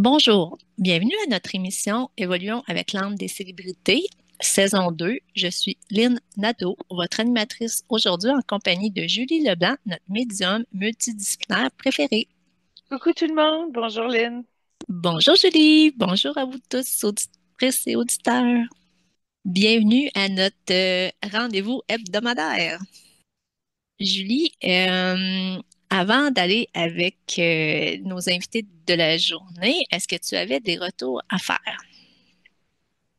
Bonjour, bienvenue à notre émission Évoluons avec l'âme des célébrités, saison 2. Je suis Lynn Nadeau, votre animatrice aujourd'hui en compagnie de Julie Leblanc, notre médium multidisciplinaire préféré. Coucou tout le monde, bonjour Lynn. Bonjour Julie, bonjour à vous tous, auditrices et auditeurs. Bienvenue à notre rendez-vous hebdomadaire. Julie, avant d'aller avec nos invités de la journée, est-ce que tu avais des retours à faire?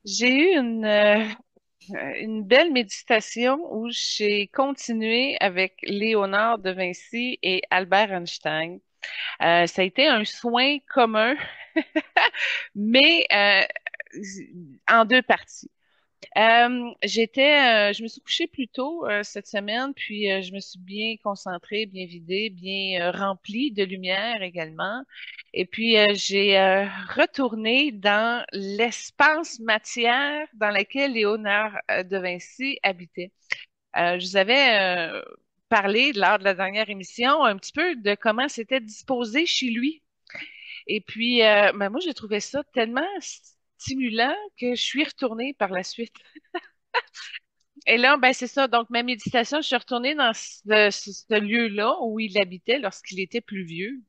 J'ai eu une belle méditation où j'ai continué avec Léonard de Vinci et Albert Einstein. Ça a été un soin commun, mais en deux parties. Je me suis couchée plus tôt cette semaine, puis je me suis bien concentrée, bien vidée, bien remplie de lumière également. Et puis j'ai retourné dans l'espace matière dans lequel Léonard de Vinci habitait. Je vous avais parlé lors de la dernière émission un petit peu de comment c'était disposé chez lui. Et puis, ben moi, j'ai trouvé ça tellement stimulant que je suis retournée par la suite. Et là, ben c'est ça. Donc, ma méditation, je suis retournée dans ce lieu-là où il habitait lorsqu'il était plus vieux.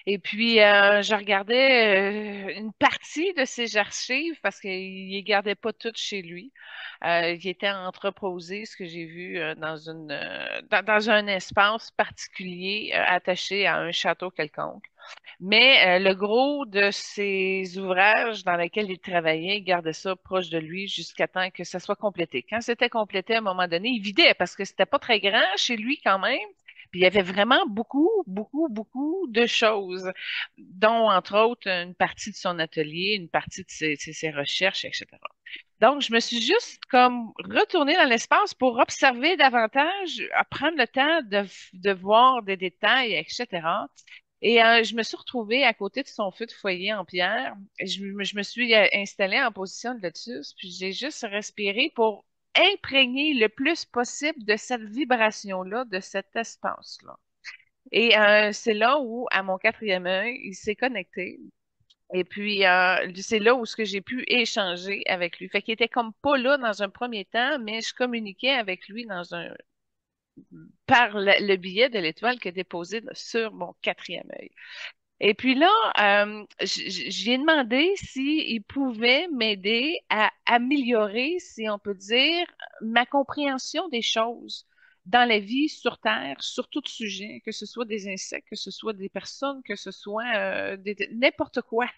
Et puis, je regardais une partie de ses archives parce qu'il les gardait pas toutes chez lui. Il était entreposé, ce que j'ai vu, dans un espace particulier attaché à un château quelconque. Mais le gros de ses ouvrages dans lesquels il travaillait, il gardait ça proche de lui jusqu'à temps que ça soit complété. Quand c'était complété, à un moment donné, il vidait parce que c'était pas très grand chez lui quand même. Puis il y avait vraiment beaucoup, beaucoup, beaucoup de choses, dont entre autres une partie de son atelier, une partie de ses recherches, etc. Donc, je me suis juste comme retournée dans l'espace pour observer davantage, prendre le temps de voir des détails, etc. Et je me suis retrouvée à côté de son feu de foyer en pierre. Je me suis installée en position de lotus, puis j'ai juste respiré pour imprégner le plus possible de cette vibration-là, de cet espace-là. Et c'est là où, à mon quatrième œil, il s'est connecté. Et puis, c'est là où ce que j'ai pu échanger avec lui. Fait qu'il était comme pas là dans un premier temps, mais je communiquais avec lui par le biais de l'étoile qui est déposée sur mon quatrième œil. Et puis là, j'ai demandé s'il pouvait m'aider à améliorer, si on peut dire, ma compréhension des choses dans la vie sur Terre, sur tout sujet, que ce soit des insectes, que ce soit des personnes, que ce soit n'importe quoi.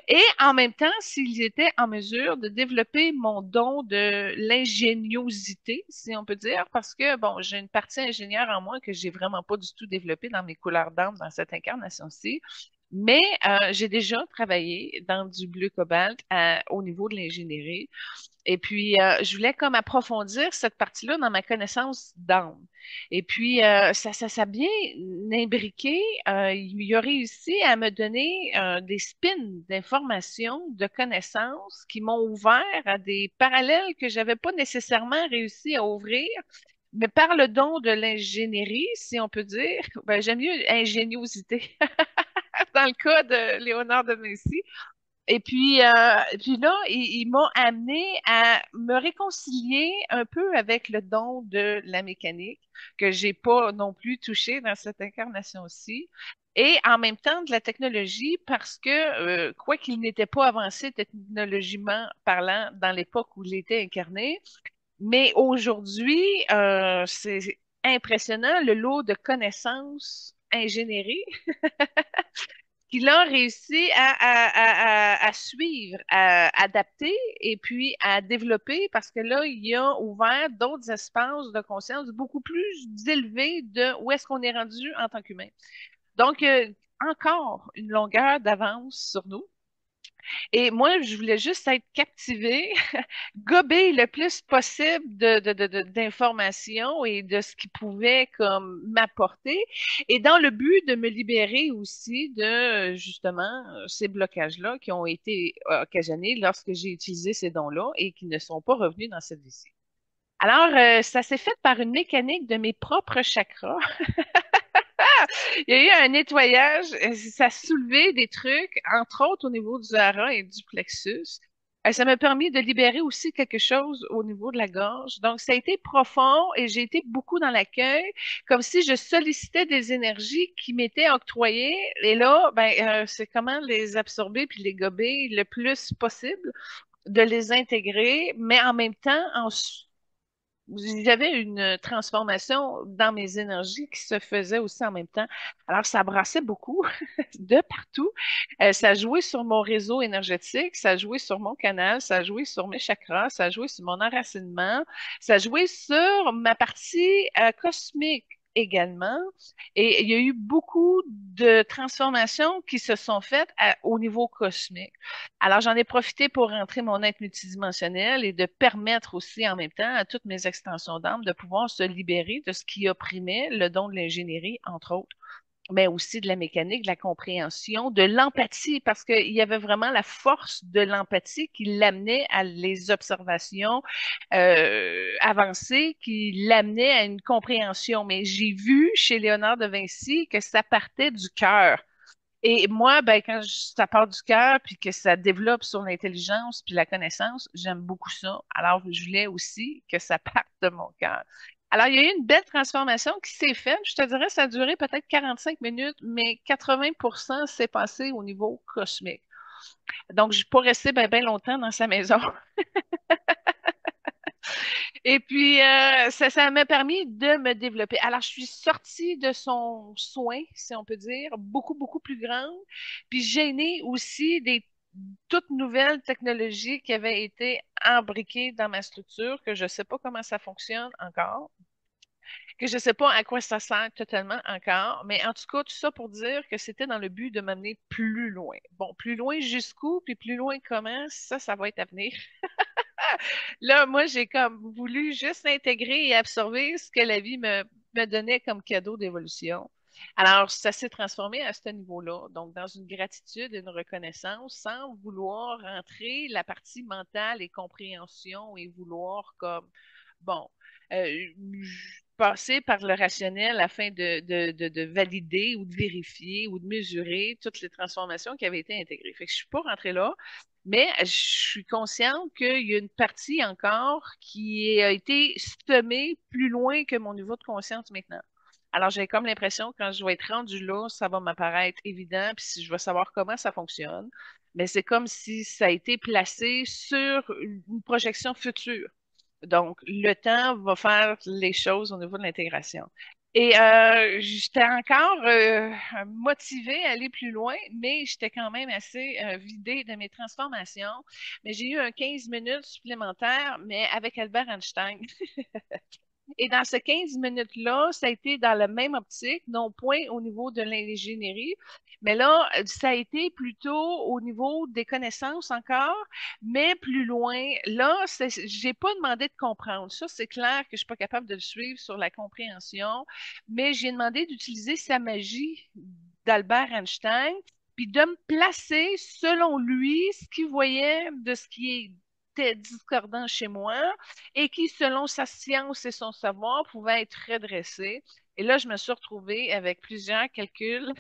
Et en même temps, s'ils étaient en mesure de développer mon don de l'ingéniosité, si on peut dire, parce que, bon, j'ai une partie ingénieure en moi que j'ai vraiment pas du tout développée dans mes couleurs d'âme dans cette incarnation-ci. Mais j'ai déjà travaillé dans du bleu cobalt au niveau de l'ingénierie. Et puis, je voulais comme approfondir cette partie-là dans ma connaissance d'âme. Et puis, ça a bien imbriqué. Il a réussi à me donner des spins d'informations, de connaissances qui m'ont ouvert à des parallèles que j'avais pas nécessairement réussi à ouvrir. Mais par le don de l'ingénierie, si on peut dire, ben, j'aime mieux ingéniosité dans le cas de Léonard de Vinci. Et puis là, il m'a amené à me réconcilier un peu avec le don de la mécanique que j'ai pas non plus touché dans cette incarnation-ci. Et en même temps de la technologie parce que, quoi qu'il n'était pas avancé technologiquement parlant dans l'époque où il était incarné, mais aujourd'hui, c'est impressionnant le lot de connaissances ingénierie qu'il a réussi à suivre, à adapter et puis à développer parce que là, il a ouvert d'autres espaces de conscience beaucoup plus élevés de où est-ce qu'on est rendu en tant qu'humain. Donc, encore une longueur d'avance sur nous. Et moi, je voulais juste être captivée, gober le plus possible d'informations et de ce qui pouvait comme m'apporter, et dans le but de me libérer aussi de justement ces blocages-là qui ont été occasionnés lorsque j'ai utilisé ces dons-là et qui ne sont pas revenus dans cette vie-ci. Alors, ça s'est fait par une mécanique de mes propres chakras Il y a eu un nettoyage, ça a soulevé des trucs, entre autres au niveau du hara et du plexus. Ça m'a permis de libérer aussi quelque chose au niveau de la gorge. Donc, ça a été profond et j'ai été beaucoup dans l'accueil, comme si je sollicitais des énergies qui m'étaient octroyées. Et là, ben, c'est comment les absorber puis les gober le plus possible, de les intégrer, mais en même temps, j'avais une transformation dans mes énergies qui se faisait aussi en même temps. Alors, ça brassait beaucoup de partout. Ça jouait sur mon réseau énergétique, ça jouait sur mon canal, ça jouait sur mes chakras, ça jouait sur mon enracinement, ça jouait sur ma partie cosmique également. Et il y a eu beaucoup de transformations qui se sont faites au niveau cosmique. Alors, j'en ai profité pour rentrer mon être multidimensionnel et de permettre aussi en même temps à toutes mes extensions d'âme de pouvoir se libérer de ce qui opprimait le don de l'ingénierie, entre autres, mais aussi de la mécanique, de la compréhension, de l'empathie, parce qu'il y avait vraiment la force de l'empathie qui l'amenait à les observations avancées, qui l'amenait à une compréhension. Mais j'ai vu chez Léonard de Vinci que ça partait du cœur. Et moi, ben, ça part du cœur, puis que ça développe sur l'intelligence, puis la connaissance, j'aime beaucoup ça. Alors, je voulais aussi que ça parte de mon cœur. Alors, il y a eu une belle transformation qui s'est faite. Je te dirais, ça a duré peut-être 45 minutes, mais 80% s'est passé au niveau cosmique. Donc, je ne suis pas restée bien ben longtemps dans sa maison. Et puis, ça m'a permis de me développer. Alors, je suis sortie de son soin, si on peut dire, beaucoup, beaucoup plus grande. Puis, j'ai né aussi des toutes nouvelles technologies qui avaient été embriquées dans ma structure, que je ne sais pas comment ça fonctionne encore, que je ne sais pas à quoi ça sert totalement encore. Mais en tout cas, tout ça pour dire que c'était dans le but de m'amener plus loin. Bon, plus loin jusqu'où, puis plus loin comment, ça va être à venir. Là, moi, j'ai comme voulu juste intégrer et absorber ce que la vie me donnait comme cadeau d'évolution. Alors, ça s'est transformé à ce niveau-là, donc dans une gratitude et une reconnaissance, sans vouloir rentrer la partie mentale et compréhension et vouloir comme, bon, passer par le rationnel afin de valider ou de vérifier ou de mesurer toutes les transformations qui avaient été intégrées. Fait que je suis pas rentrée là, mais je suis consciente qu'il y a une partie encore qui a été semée plus loin que mon niveau de conscience maintenant. Alors, j'ai comme l'impression que quand je vais être rendue là, ça va m'apparaître évident, puis si je vais savoir comment ça fonctionne. Mais c'est comme si ça a été placé sur une projection future. Donc, le temps va faire les choses au niveau de l'intégration. Et j'étais encore motivée à aller plus loin, mais j'étais quand même assez vidée de mes transformations. Mais j'ai eu un 15 minutes supplémentaire, mais avec Albert Einstein. Et dans ces 15 minutes-là, ça a été dans la même optique, non point au niveau de l'ingénierie, mais là, ça a été plutôt au niveau des connaissances encore, mais plus loin. Là, j'ai pas demandé de comprendre. Ça, c'est clair que je suis pas capable de le suivre sur la compréhension, mais j'ai demandé d'utiliser sa magie d'Albert Einstein, puis de me placer selon lui ce qu'il voyait de ce qui était discordant chez moi et qui, selon sa science et son savoir, pouvait être redressé. Et là, je me suis retrouvée avec plusieurs calculs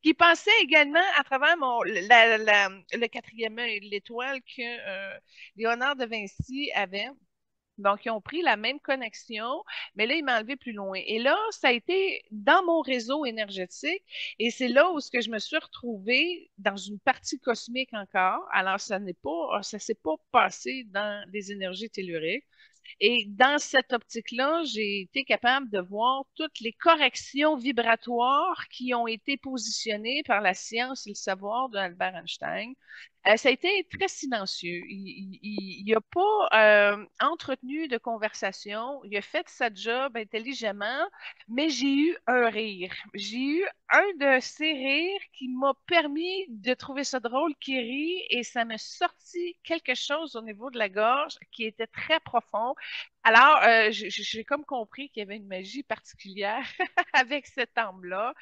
qui passaient également à travers le quatrième œil, l'étoile que Léonard de Vinci avait. Donc, ils ont pris la même connexion, mais là, ils m'ont enlevé plus loin. Et là, ça a été dans mon réseau énergétique, et c'est là où ce que je me suis retrouvée dans une partie cosmique encore. Alors, ça s'est pas passé dans les énergies telluriques. Et dans cette optique-là, j'ai été capable de voir toutes les corrections vibratoires qui ont été positionnées par la science et le savoir d'Albert Einstein. Ça a été très silencieux. Il n'a pas entretenu de conversation. Il a fait sa job intelligemment, mais j'ai eu un rire. J'ai eu un de ces rires qui m'a permis de trouver ça drôle, qui rit, et ça m'a sorti quelque chose au niveau de la gorge qui était très profond. Alors, j'ai comme compris qu'il y avait une magie particulière avec cette arme-là.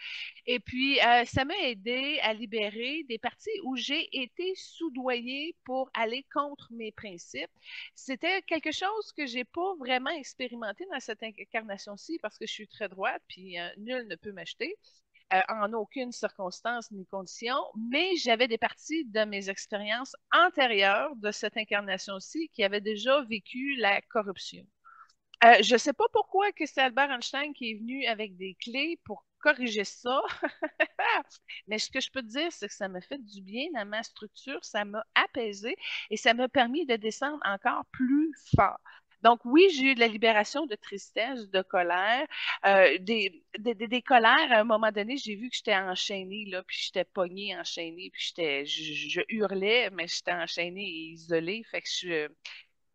Et puis, ça m'a aidé à libérer des parties où j'ai été soudoyée pour aller contre mes principes. C'était quelque chose que j'ai pas vraiment expérimenté dans cette incarnation-ci parce que je suis très droite, puis nul ne peut m'acheter. En aucune circonstance ni condition, mais j'avais des parties de mes expériences antérieures de cette incarnation-ci qui avaient déjà vécu la corruption. Je ne sais pas pourquoi que c'est Albert Einstein qui est venu avec des clés pour corriger ça, mais ce que je peux te dire, c'est que ça m'a fait du bien dans ma structure, ça m'a apaisé et ça m'a permis de descendre encore plus fort. Donc oui, j'ai eu de la libération de tristesse, de colère, des colères. À un moment donné, j'ai vu que j'étais enchaînée, là, puis j'étais pognée, enchaînée, puis je hurlais, mais j'étais enchaînée et isolée. Fait que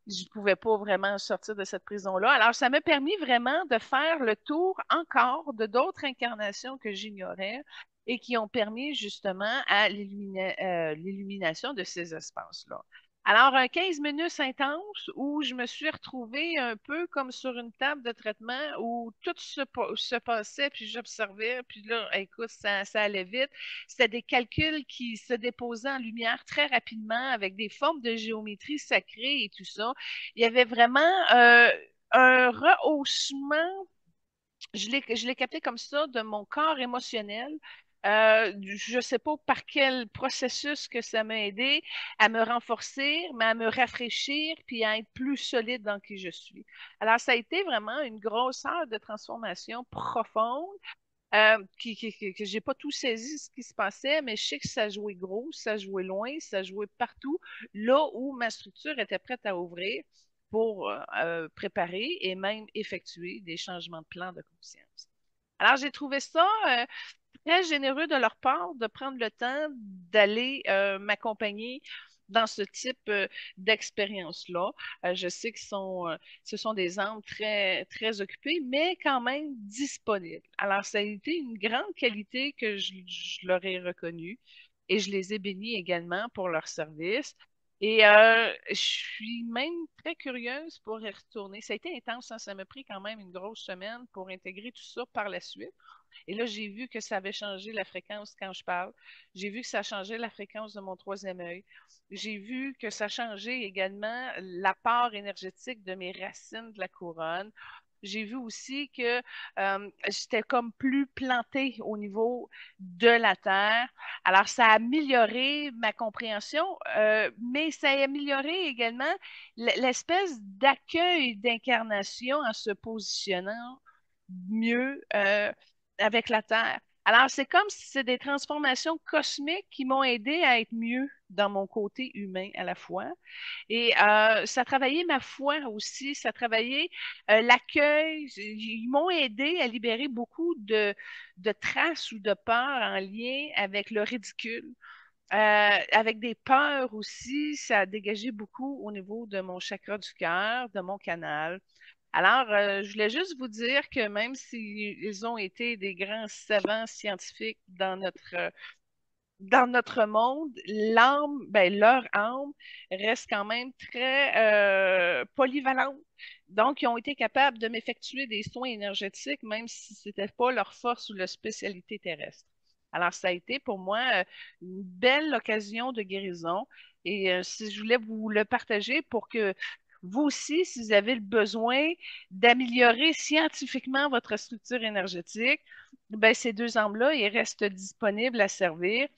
je pouvais pas vraiment sortir de cette prison-là. Alors, ça m'a permis vraiment de faire le tour encore de d'autres incarnations que j'ignorais et qui ont permis justement à l'illumination de ces espaces-là. Alors, un 15 minutes intense où je me suis retrouvée un peu comme sur une table de traitement où tout se passait, puis j'observais, puis là, écoute, ça allait vite. C'était des calculs qui se déposaient en lumière très rapidement avec des formes de géométrie sacrée et tout ça. Il y avait vraiment un rehaussement, je l'ai capté comme ça, de mon corps émotionnel. Je ne sais pas par quel processus que ça m'a aidé à me renforcer, mais à me rafraîchir, puis à être plus solide dans qui je suis. Alors, ça a été vraiment une grosse heure de transformation profonde que j'ai pas tout saisi ce qui se passait, mais je sais que ça jouait gros, ça jouait loin, ça jouait partout, là où ma structure était prête à ouvrir pour préparer et même effectuer des changements de plan de conscience. Alors, j'ai trouvé ça très généreux de leur part de prendre le temps d'aller m'accompagner dans ce type d'expérience-là. Je sais que ce sont des âmes très, très occupées, mais quand même disponibles. Alors, ça a été une grande qualité que je leur ai reconnue et je les ai bénis également pour leur service. Et je suis même très curieuse pour y retourner. Ça a été intense, hein. Ça m'a pris quand même une grosse semaine pour intégrer tout ça par la suite. Et là, j'ai vu que ça avait changé la fréquence quand je parle. J'ai vu que ça changeait la fréquence de mon troisième œil. J'ai vu que ça changeait également l'apport énergétique de mes racines de la couronne. J'ai vu aussi que j'étais comme plus plantée au niveau de la Terre. Alors, ça a amélioré ma compréhension, mais ça a amélioré également l'espèce d'accueil d'incarnation en se positionnant mieux avec la Terre. Alors, c'est comme si c'est des transformations cosmiques qui m'ont aidé à être mieux dans mon côté humain à la fois. Et ça travaillait ma foi aussi, ça travaillait l'accueil. Ils m'ont aidé à libérer beaucoup de traces ou de peurs en lien avec le ridicule. Avec des peurs aussi, ça a dégagé beaucoup au niveau de mon chakra du cœur, de mon canal. Alors, je voulais juste vous dire que même s'ils ont été des grands savants scientifiques dans notre monde, l'âme, ben, leur âme reste quand même très polyvalente. Donc, ils ont été capables de m'effectuer des soins énergétiques, même si ce n'était pas leur force ou leur spécialité terrestre. Alors, ça a été pour moi une belle occasion de guérison. Et si je voulais vous le partager pour que vous aussi, si vous avez le besoin d'améliorer scientifiquement votre structure énergétique, ben, ces deux âmes-là, ils restent disponibles à servir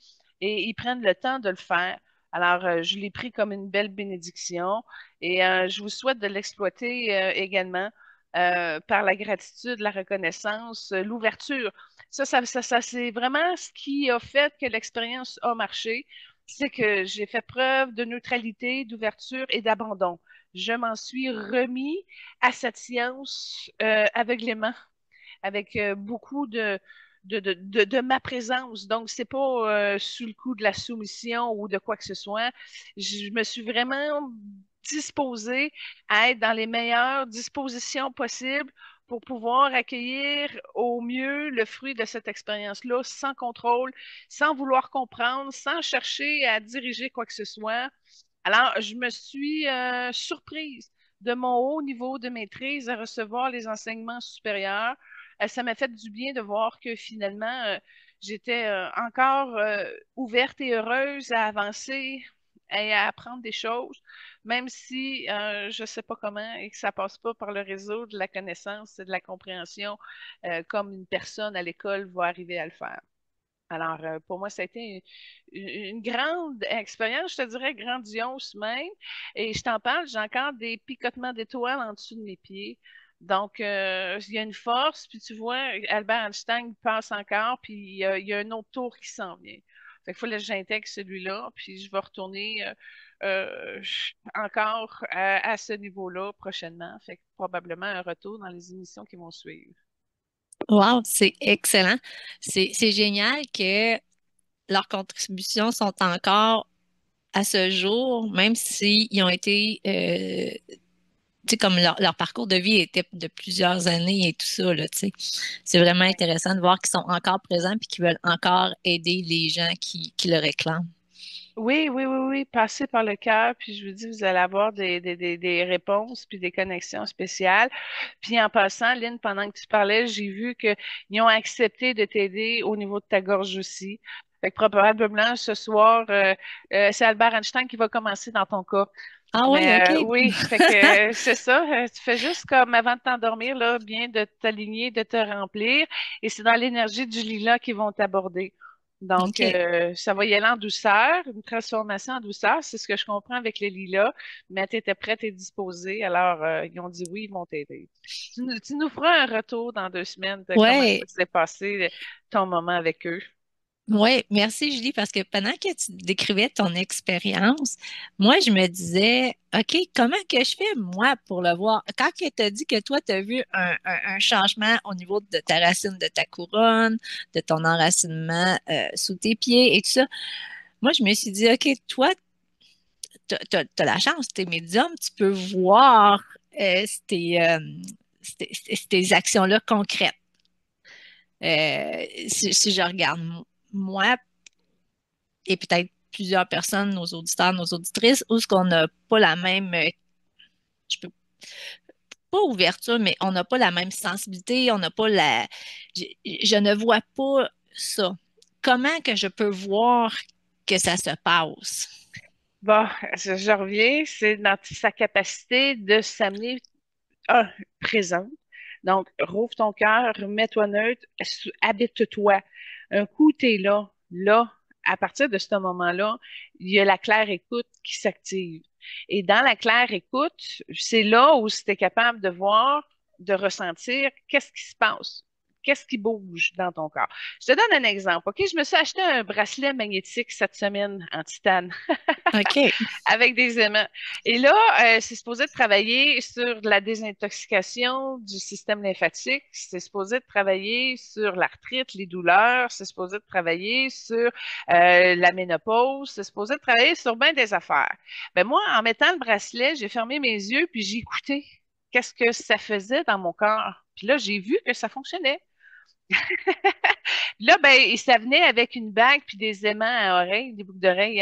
et ils prennent le temps de le faire. Alors, je l'ai pris comme une belle bénédiction et je vous souhaite de l'exploiter également par la gratitude, la reconnaissance, l'ouverture. Ça, c'est vraiment ce qui a fait que l'expérience a marché. C'est que j'ai fait preuve de neutralité, d'ouverture et d'abandon. Je m'en suis remis à cette science aveuglément avec beaucoup de ma présence. Donc, c'est pas sous le coup de la soumission ou de quoi que ce soit. Je me suis vraiment disposée à être dans les meilleures dispositions possibles pour pouvoir accueillir au mieux le fruit de cette expérience-là, sans contrôle, sans vouloir comprendre, sans chercher à diriger quoi que ce soit. Alors, je me suis surprise de mon haut niveau de maîtrise à recevoir les enseignements supérieurs. Ça m'a fait du bien de voir que finalement, j'étais encore ouverte et heureuse à avancer et à apprendre des choses, même si je ne sais pas comment et que ça passe pas par le réseau de la connaissance et de la compréhension comme une personne à l'école va arriver à le faire. Alors, pour moi, ça a été une grande expérience, je te dirais grandiose même. Et je t'en parle, j'ai encore des picotements d'étoiles en dessous de mes pieds. Donc, il y a une force, puis tu vois, Albert Einstein passe encore, puis il y a un autre tour qui s'en vient. Fait qu'il faut que j'intègre celui-là, puis je vais retourner encore à ce niveau-là prochainement. Fait que probablement un retour dans les émissions qui vont suivre. Wow, c'est excellent. C'est génial que leurs contributions sont encore à ce jour, même s'ils ont été, tu sais, comme leur parcours de vie était de plusieurs années et tout ça, là, tu sais. C'est vraiment intéressant de voir qu'ils sont encore présents et qu'ils veulent encore aider les gens qui le réclament. Oui, oui, oui, oui, passez par le cœur, puis je vous dis, vous allez avoir des réponses, puis des connexions spéciales. Puis en passant, Lynn, pendant que tu parlais, j'ai vu qu'ils ont accepté de t'aider au niveau de ta gorge aussi. Fait que probablement ce soir, c'est Albert Einstein qui va commencer dans ton cas. Ah ouais, Mais OK. oui, fait que c'est ça. Tu fais juste comme avant de t'endormir, là, bien de t'aligner, de te remplir. Et c'est dans l'énergie du lilas qu'ils vont t'aborder. Donc, OK. ça va y aller en douceur, une transformation en douceur. C'est ce que je comprends avec les lilas. Mais tu étais prête et disposée. Alors, ils ont dit oui, ils vont t'aider. Tu nous feras un retour dans 2 semaines de comment ça Ouais, s'est passé, ton moment avec eux. ouais, merci Julie, parce que pendant que tu décrivais ton expérience, moi je me disais, OK, comment que je fais moi pour le voir? Quand tu as dit que toi, tu as vu un changement au niveau de ta racine de ta couronne, de ton enracinement sous tes pieds et tout ça, moi je me suis dit, OK, toi, t'as la chance, t'es médium, tu peux voir ces actions-là concrètes. Si je regarde moi et peut-être plusieurs personnes, nos auditeurs, nos auditrices, où ce qu'on n'a pas la même, je peux pas ouverture, mais on n'a pas la même sensibilité, on n'a pas je ne vois pas ça. Comment que je peux voir que ça se passe? Bon, je reviens, c'est dans sa capacité de s'amener présente. Donc, rouvre ton cœur, remets-toi neutre, habite-toi. Un coup, tu es là, là, à partir de ce moment-là, il y a la claire écoute qui s'active. Et dans la claire écoute, c'est là où tu es capable de voir, de ressentir qu'est-ce qui se passe. Qu'est-ce qui bouge dans ton corps? Je te donne un exemple. OK, je me suis acheté un bracelet magnétique cette semaine en titane OK. avec des aimants. Et là, c'est supposé de travailler sur la désintoxication du système lymphatique, c'est supposé de travailler sur l'arthrite, les douleurs, c'est supposé de travailler sur la ménopause, c'est supposé de travailler sur bien des affaires. Ben moi, en mettant le bracelet, j'ai fermé mes yeux puis j'ai écouté qu'est-ce que ça faisait dans mon corps. Puis là, j'ai vu que ça fonctionnait. Là, ben, ça venait avec une bague puis des aimants à oreilles, des boucles d'oreilles.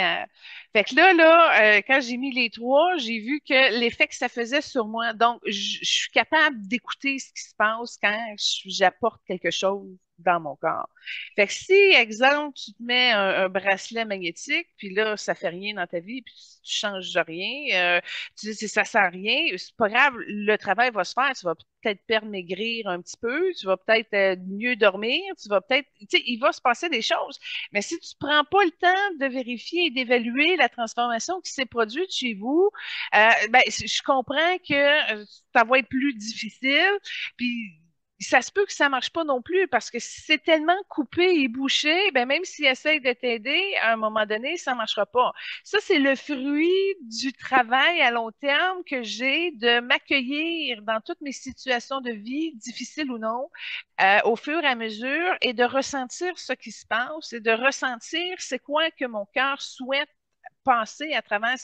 Fait que quand j'ai mis les trois, j'ai vu que l'effet que ça faisait sur moi. Donc, je suis capable d'écouter ce qui se passe quand j'apporte quelque chose dans mon corps. Fait que si, exemple, tu te mets un bracelet magnétique, puis là, ça fait rien dans ta vie, puis tu changes rien, tu dis ça sent rien, c'est pas grave, le travail va se faire, tu vas peut-être perdre maigrir un petit peu, tu vas peut-être mieux dormir, tu vas peut-être, tu sais, il va se passer des choses. Mais si tu prends pas le temps de vérifier et d'évaluer la transformation qui s'est produite chez vous, ben, je comprends que ça va être plus difficile. Puis ça se peut que ça marche pas non plus parce que si c'est tellement coupé et bouché, ben même s'ils essayent de t'aider, à un moment donné, ça marchera pas. Ça, c'est le fruit du travail à long terme que j'ai de m'accueillir dans toutes mes situations de vie, difficiles ou non, au fur et à mesure et de ressentir ce qui se passe et de ressentir c'est quoi que mon cœur souhaite passer à travers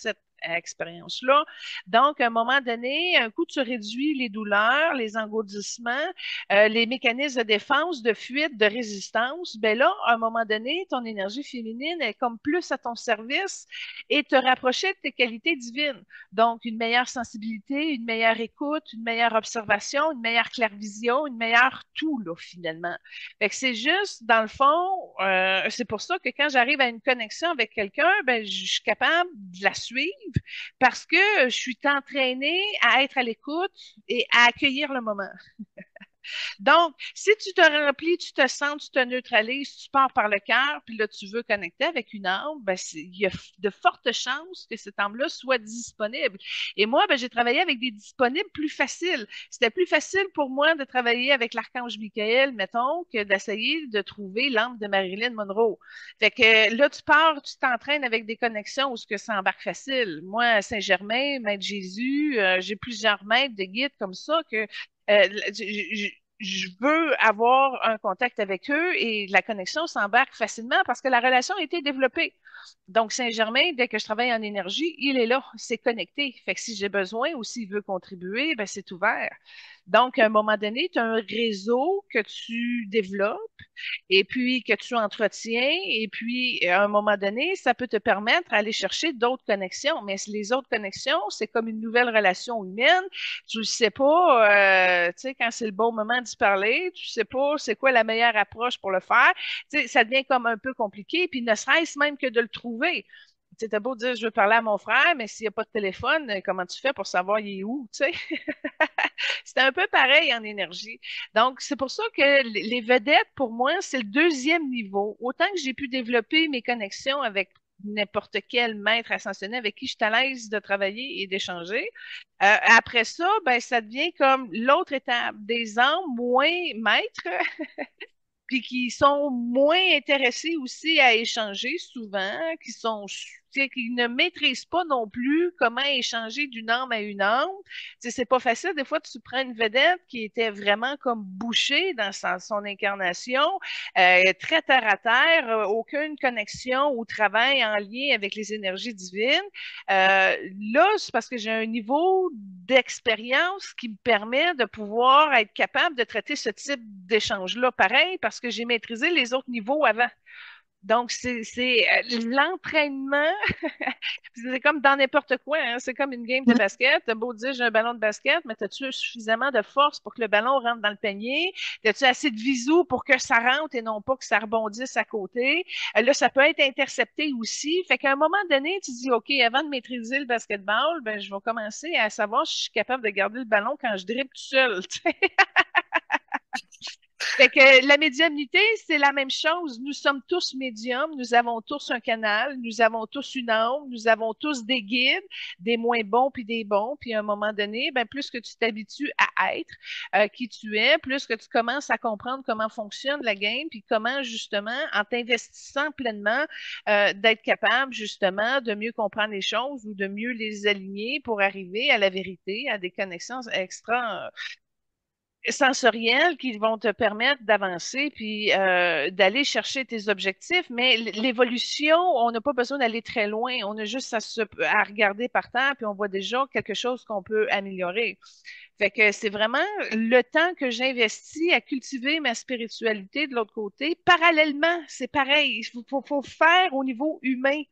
expérience-là. Donc, à un moment donné, un coup, tu réduis les douleurs, les engourdissements, les mécanismes de défense, de fuite, de résistance. Ben là, à un moment donné, ton énergie féminine est comme plus à ton service et te rapprocher de tes qualités divines. Donc, une meilleure sensibilité, une meilleure écoute, une meilleure observation, une meilleure clairvision, une meilleure tout, là, finalement. Fait que c'est juste, dans le fond, c'est pour ça que quand j'arrive à une connexion avec quelqu'un, ben, je suis capable de la suivre parce que je suis entraînée à être à l'écoute et à accueillir le moment. Donc, si tu te remplis, tu te sens, tu te neutralises, tu pars par le cœur, puis là, tu veux connecter avec une âme, ben, il y a de fortes chances que cette âme-là soit disponible. Et moi, ben, j'ai travaillé avec des disponibles plus faciles. C'était plus facile pour moi de travailler avec l'archange Michael, mettons, que d'essayer de trouver l'âme de Marilyn Monroe. Fait que là, tu pars, tu t'entraînes avec des connexions où ce que ça embarque facile. Moi, à Saint-Germain, Maître Jésus, j'ai plusieurs maîtres de guides comme ça que je veux avoir un contact avec eux et la connexion s'embarque facilement parce que la relation a été développée. Donc, Saint-Germain, dès que je travaille en énergie, il est là, c'est connecté. Fait que si j'ai besoin ou s'il veut contribuer, ben, c'est ouvert. Donc, à un moment donné, tu as un réseau que tu développes et puis que tu entretiens, et puis à un moment donné, ça peut te permettre d'aller chercher d'autres connexions. Mais les autres connexions, c'est comme une nouvelle relation humaine. Tu ne sais pas, tu sais, quand c'est le bon moment d'y parler, tu ne sais pas c'est quoi la meilleure approche pour le faire. Tu sais, ça devient comme un peu compliqué, puis ne serait-ce même que de le trouver. Tu sais, t'as beau dire, je veux parler à mon frère, mais s'il n'y a pas de téléphone, comment tu fais pour savoir il est où, tu sais? C'est un peu pareil en énergie. Donc, c'est pour ça que les vedettes, pour moi, c'est le deuxième niveau. Autant que j'ai pu développer mes connexions avec n'importe quel maître ascensionné avec qui je suis à l'aise de travailler et d'échanger. Après ça, ben, ça devient comme l'autre étape des âmes moins maîtres, puis qui sont moins intéressés aussi à échanger souvent, qui sont qui ne maîtrisent pas non plus comment échanger d'une âme à une âme. C'est pas facile. Des fois, tu prends une vedette qui était vraiment comme bouchée dans son incarnation, très terre à terre, aucune connexion ou travail en lien avec les énergies divines. Là, c'est parce que j'ai un niveau d'expérience qui me permet de pouvoir être capable de traiter ce type d'échange-là pareil parce que j'ai maîtrisé les autres niveaux avant. Donc, c'est l'entraînement, c'est comme dans n'importe quoi, hein. C'est comme une game de basket. T'as beau dire j'ai un ballon de basket, mais t'as-tu suffisamment de force pour que le ballon rentre dans le panier? T'as-tu assez de visu pour que ça rentre et non pas que ça rebondisse à côté? Là, ça peut être intercepté aussi. Fait qu'à un moment donné, tu dis, OK, avant de maîtriser le basketball, ben, je vais commencer à savoir si je suis capable de garder le ballon quand je dribble tout seul. Fait que la médiumnité, c'est la même chose. Nous sommes tous médiums, nous avons tous un canal, nous avons tous une âme, nous avons tous des guides, des moins bons puis des bons. Puis à un moment donné, ben plus que tu t'habitues à être qui tu es, plus que tu commences à comprendre comment fonctionne la game, puis comment justement, en t'investissant pleinement, d'être capable justement de mieux comprendre les choses ou de mieux les aligner pour arriver à la vérité, à des connexions extra sensorielles qui vont te permettre d'avancer puis d'aller chercher tes objectifs. Mais l'évolution, on n'a pas besoin d'aller très loin. On a juste à regarder par terre puis on voit déjà quelque chose qu'on peut améliorer. Fait que c'est vraiment le temps que j'investis à cultiver ma spiritualité de l'autre côté. Parallèlement, c'est pareil. Il faut faire au niveau humain.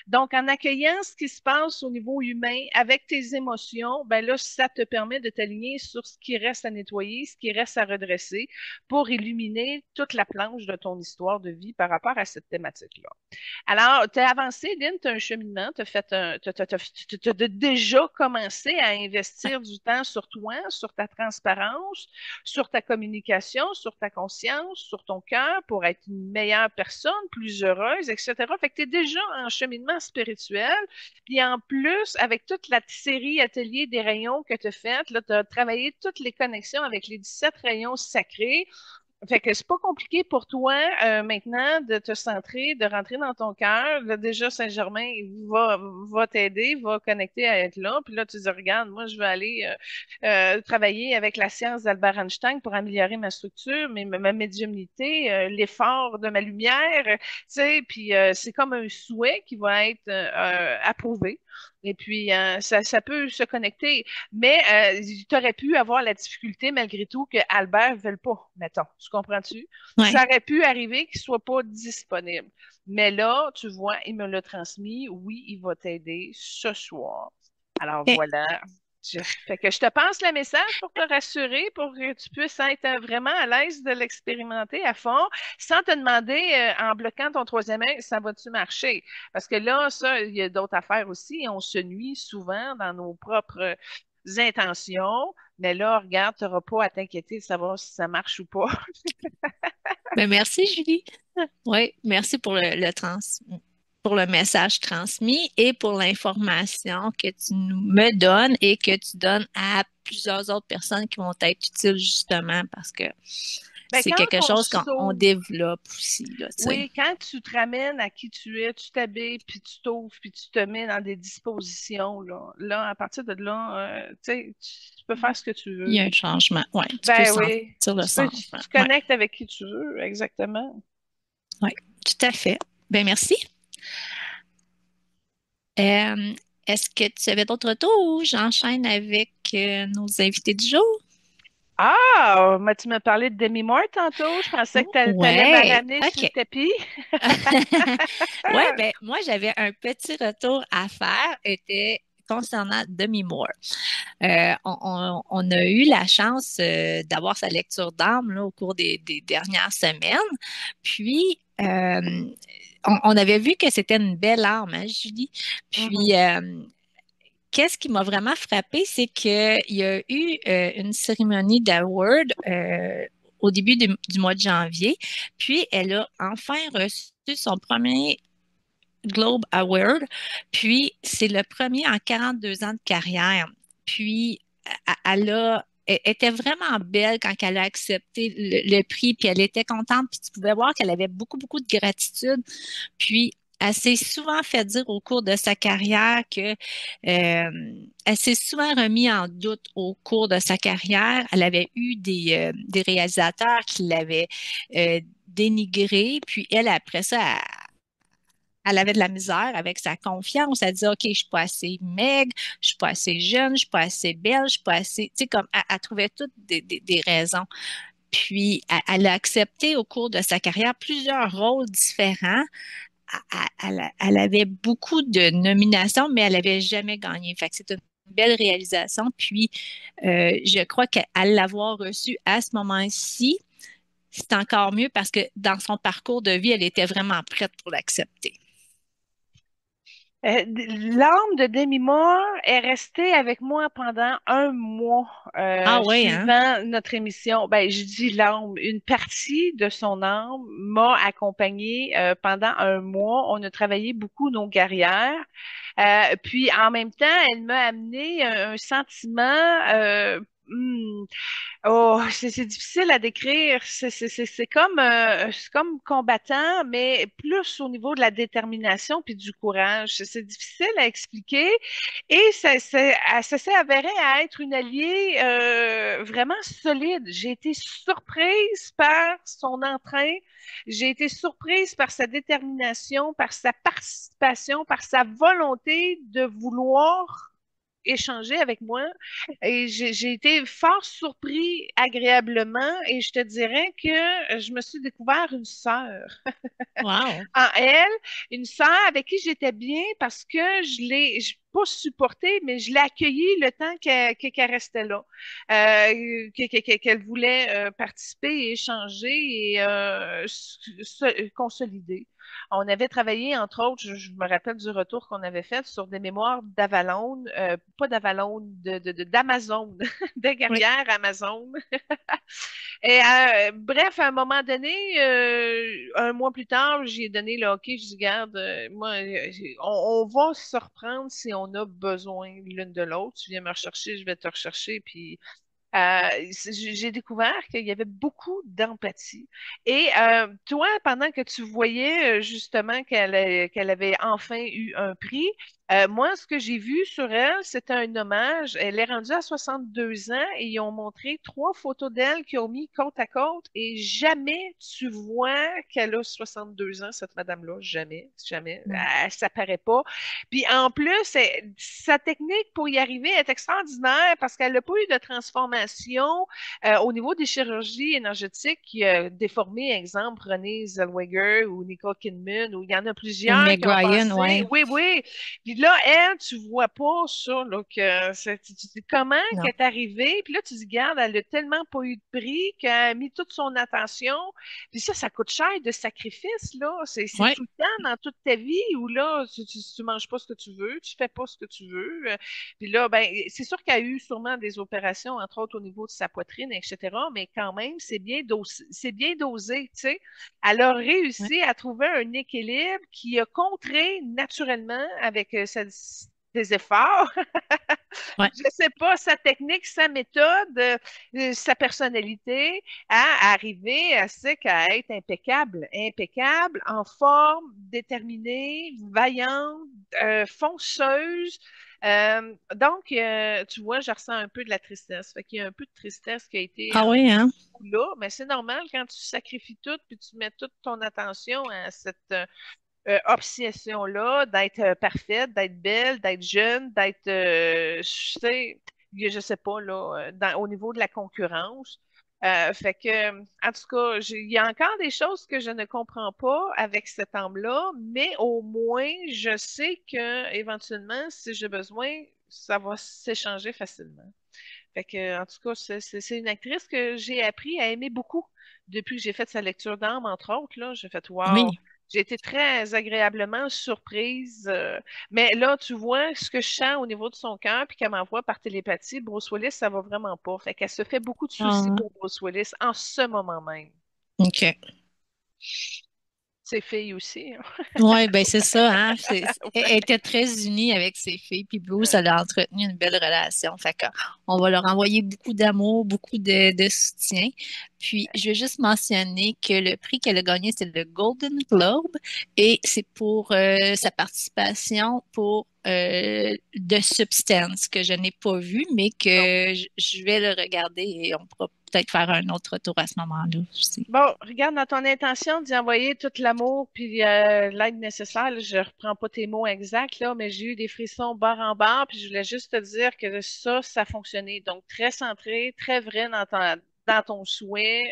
Donc, en accueillant ce qui se passe au niveau humain avec tes émotions, ben là, ça te permet de t'aligner sur ce qui reste à nettoyer, ce qui reste à redresser pour illuminer toute la planche de ton histoire de vie par rapport à cette thématique-là. Alors, tu as avancé, Lynn, tu as un cheminement, tu as déjà commencé à investir du temps sur toi, sur ta transparence, sur ta communication, sur ta conscience, sur ton cœur pour être une meilleure personne, plus heureuse, etc. Fait que tu es déjà en cheminement spirituel. Puis en plus, avec toute la série atelier des rayons que tu as faite, là, tu as travaillé toutes les connexions avec les 17 rayons sacrés. Fait que c'est pas compliqué pour toi maintenant de te centrer, de rentrer dans ton cœur. Là, déjà, Saint-Germain va t'aider, va connecter à être là. Puis là, tu dis, regarde, moi, je veux aller travailler avec la science d'Albert Einstein pour améliorer ma structure, ma médiumnité, l'effort de ma lumière, tu sais. Puis c'est comme un souhait qui va être approuvé. Et puis, ça peut se connecter. Mais tu aurais pu avoir la difficulté, malgré tout, que Albert ne veuille pas, mettons. Tu comprends-tu? Ouais. Ça aurait pu arriver qu'il ne soit pas disponible. Mais là, tu vois, il me l'a transmis. Oui, il va t'aider ce soir. Alors Ok. voilà. Fait que je te passe le message pour te rassurer, pour que tu puisses être vraiment à l'aise de l'expérimenter à fond, sans te demander, en bloquant ton troisième œil, ça va-tu marcher? Parce que là, ça, il y a d'autres affaires aussi. On se nuit souvent dans nos propres intentions. Mais là, regarde, tu n'auras pas à t'inquiéter de savoir si ça marche ou pas. Ben, merci, Julie. Oui, merci pour pour le message transmis et pour l'information que tu me donnes et que tu donnes à plusieurs autres personnes qui vont être utiles justement parce que Ben, c'est quand quelque on chose qu'on s'ouvre, développe aussi, là, tu sais. oui, quand tu te ramènes à qui tu es, tu t'habilles, puis tu t'ouvres, puis tu te mets dans des dispositions, là, à partir de là, tu sais, tu peux faire ce que tu Il y veux. a un changement. Oui, tu peux Ben sentir oui, le changement. tu Oui, connectes avec qui tu veux, exactement. oui, tout à fait. Ben merci. Euh, est-ce que tu avais d'autres retours ou j'enchaîne avec nos invités du jour? Ah, mais tu m'as parlé de Demi Moore tantôt. Je pensais que tu allais me Ouais, ramener sur le OK. tapis. Ouais, ben moi j'avais un petit retour à faire était concernant Demi Moore. On a eu la chance d'avoir sa lecture d'âme là, au cours des dernières semaines. Puis on avait vu que c'était une belle âme, hein, Julie. Mhm, Puis qu'est-ce qui m'a vraiment frappé, c'est qu'il y a eu une cérémonie d'award au début du mois de janvier, puis elle a enfin reçu son premier Globe Award, puis c'est le premier en 42 ans de carrière. Puis elle était vraiment belle quand elle a accepté le prix, puis elle était contente, puis tu pouvais voir qu'elle avait beaucoup, beaucoup de gratitude. Puis elle s'est souvent fait dire au cours de sa carrière que elle s'est souvent remis en doute au cours de sa carrière. Elle avait eu des réalisateurs qui l'avaient dénigrée, puis elle, après ça, elle avait de la misère avec sa confiance. Elle disait, OK, je suis pas assez maigre, je suis pas assez jeune, je suis pas assez belle, je suis pas assez, tu sais, comme elle trouvait toutes des raisons. Puis, elle a accepté au cours de sa carrière plusieurs rôles différents. Elle avait beaucoup de nominations, mais elle n'avait jamais gagné. Fait que c'est une belle réalisation. Puis, je crois qu'à l'avoir reçue à ce moment-ci, c'est encore mieux parce que dans son parcours de vie, elle était vraiment prête pour l'accepter. L'âme de Demi Moore est restée avec moi pendant un mois Ah oui, hein? suivant notre émission. Ben, je dis l'âme, une partie de son âme m'a accompagnée pendant un mois. On a travaillé beaucoup nos carrières. Puis en même temps, elle m'a amené un sentiment. Hmm, Oh, c'est difficile à décrire. C'est comme combattant, mais plus au niveau de la détermination puis du courage. C'est difficile à expliquer et ça s'est avéré à être une alliée vraiment solide. J'ai été surprise par son entrain. J'ai été surprise par sa détermination, par sa participation, par sa volonté de vouloir échanger avec moi et j'ai été fort surpris agréablement et je te dirais que je me suis découvert une sœur Wow. en elle, une sœur avec qui j'étais bien parce que je pas supporté, mais je l'ai accueillie le temps qu'elle restait là, qu'elle voulait participer et échanger et consolider. On avait travaillé, entre autres, je me rappelle du retour qu'on avait fait sur des mémoires d'Avalon, pas d'Avalon, d'Amazon, des Oui. guerrières Amazon. Et bref, à un moment donné, un mois plus tard, j'ai donné le hockey. Je dis, garde, moi, on va se reprendre si on a besoin l'une de l'autre. Tu viens me rechercher, je vais te rechercher. Puis j'ai découvert qu'il y avait beaucoup d'empathie. Et toi, pendant que tu voyais justement qu'elle avait enfin eu un prix, Moi, ce que j'ai vu sur elle, c'était un hommage. Elle est rendue à 62 ans et ils ont montré 3 photos d'elle qu'ils ont mis côte à côte et jamais tu vois qu'elle a 62 ans, cette madame-là. Jamais, jamais. Mm. Elle s'apparaît pas. Puis en plus, sa technique pour y arriver est extraordinaire parce qu'elle n'a pas eu de transformation au niveau des chirurgies énergétiques qui a déformé, exemple, Renée Zellweger ou Nicole Kidman, ou il y en a Ou plusieurs Meg qui ont Ryan, passé. ouais. Oui, oui. Puis là, elle, tu vois pas ça, là, que tu dis comment qu'elle Non. est arrivée. Puis là, tu dis, regarde, elle a tellement pas eu de prix qu'elle a mis toute son attention. Puis ça coûte cher de sacrifice, là. C'est Ouais. tout le temps dans toute ta vie où là, tu manges pas ce que tu veux, tu fais pas ce que tu veux. Puis là, ben, c'est sûr qu'elle a eu sûrement des opérations, entre autres au niveau de sa poitrine, etc. Mais quand même, c'est bien dosé, tu sais. Elle a Ouais. réussi à trouver un équilibre qui a contré naturellement avec des efforts. Ouais. Je sais pas, sa technique, sa méthode, sa personnalité, à arriver à ce qu'à être impeccable, impeccable, en forme, déterminée, vaillante, fonceuse. Tu vois, je ressens un peu de la tristesse. Fait qu'il y a un peu de tristesse qui a été Ah oui, hein? là, mais c'est normal quand tu sacrifies tout puis tu mets toute ton attention à cette obsession-là d'être parfaite, d'être belle, d'être jeune, d'être, je sais pas, là, au niveau de la concurrence. Fait que, en tout cas, il y a encore des choses que je ne comprends pas avec cet homme-là, mais au moins, je sais que éventuellement, si j'ai besoin, ça va s'échanger facilement. Fait que, en tout cas, c'est une actrice que j'ai appris à aimer beaucoup depuis que j'ai fait sa lecture d'âme, entre autres, là. J'ai fait wow. Oui. J'ai été très agréablement surprise. Mais là, tu vois, ce que je sens au niveau de son cœur, puis qu'elle m'envoie par télépathie, Bruce Willis, ça va vraiment pas. Fait qu'elle se fait beaucoup de soucis Ah, pour Bruce Willis en ce moment même. OK. Ses filles aussi, hein. Oui, ben c'est ça, hein. Elle était très unie avec ses filles, puis Bruce, Ouais. elle a entretenu une belle relation. Fait que on va leur envoyer beaucoup d'amour, beaucoup de soutien. Puis, je veux juste mentionner que le prix qu'elle a gagné, c'est le Golden Globe, et c'est pour sa participation pour The Substance, que je n'ai pas vu, mais Non. que je vais le regarder et on pourra peut-être faire un autre retour à ce moment-là aussi. Bon, regarde, dans ton intention d'y envoyer tout l'amour puis l'aide nécessaire, là, je reprends pas tes mots exacts, là, mais j'ai eu des frissons barre en barre, puis je voulais juste te dire que ça a fonctionné. Donc, très centré, très vrai dans ton souhait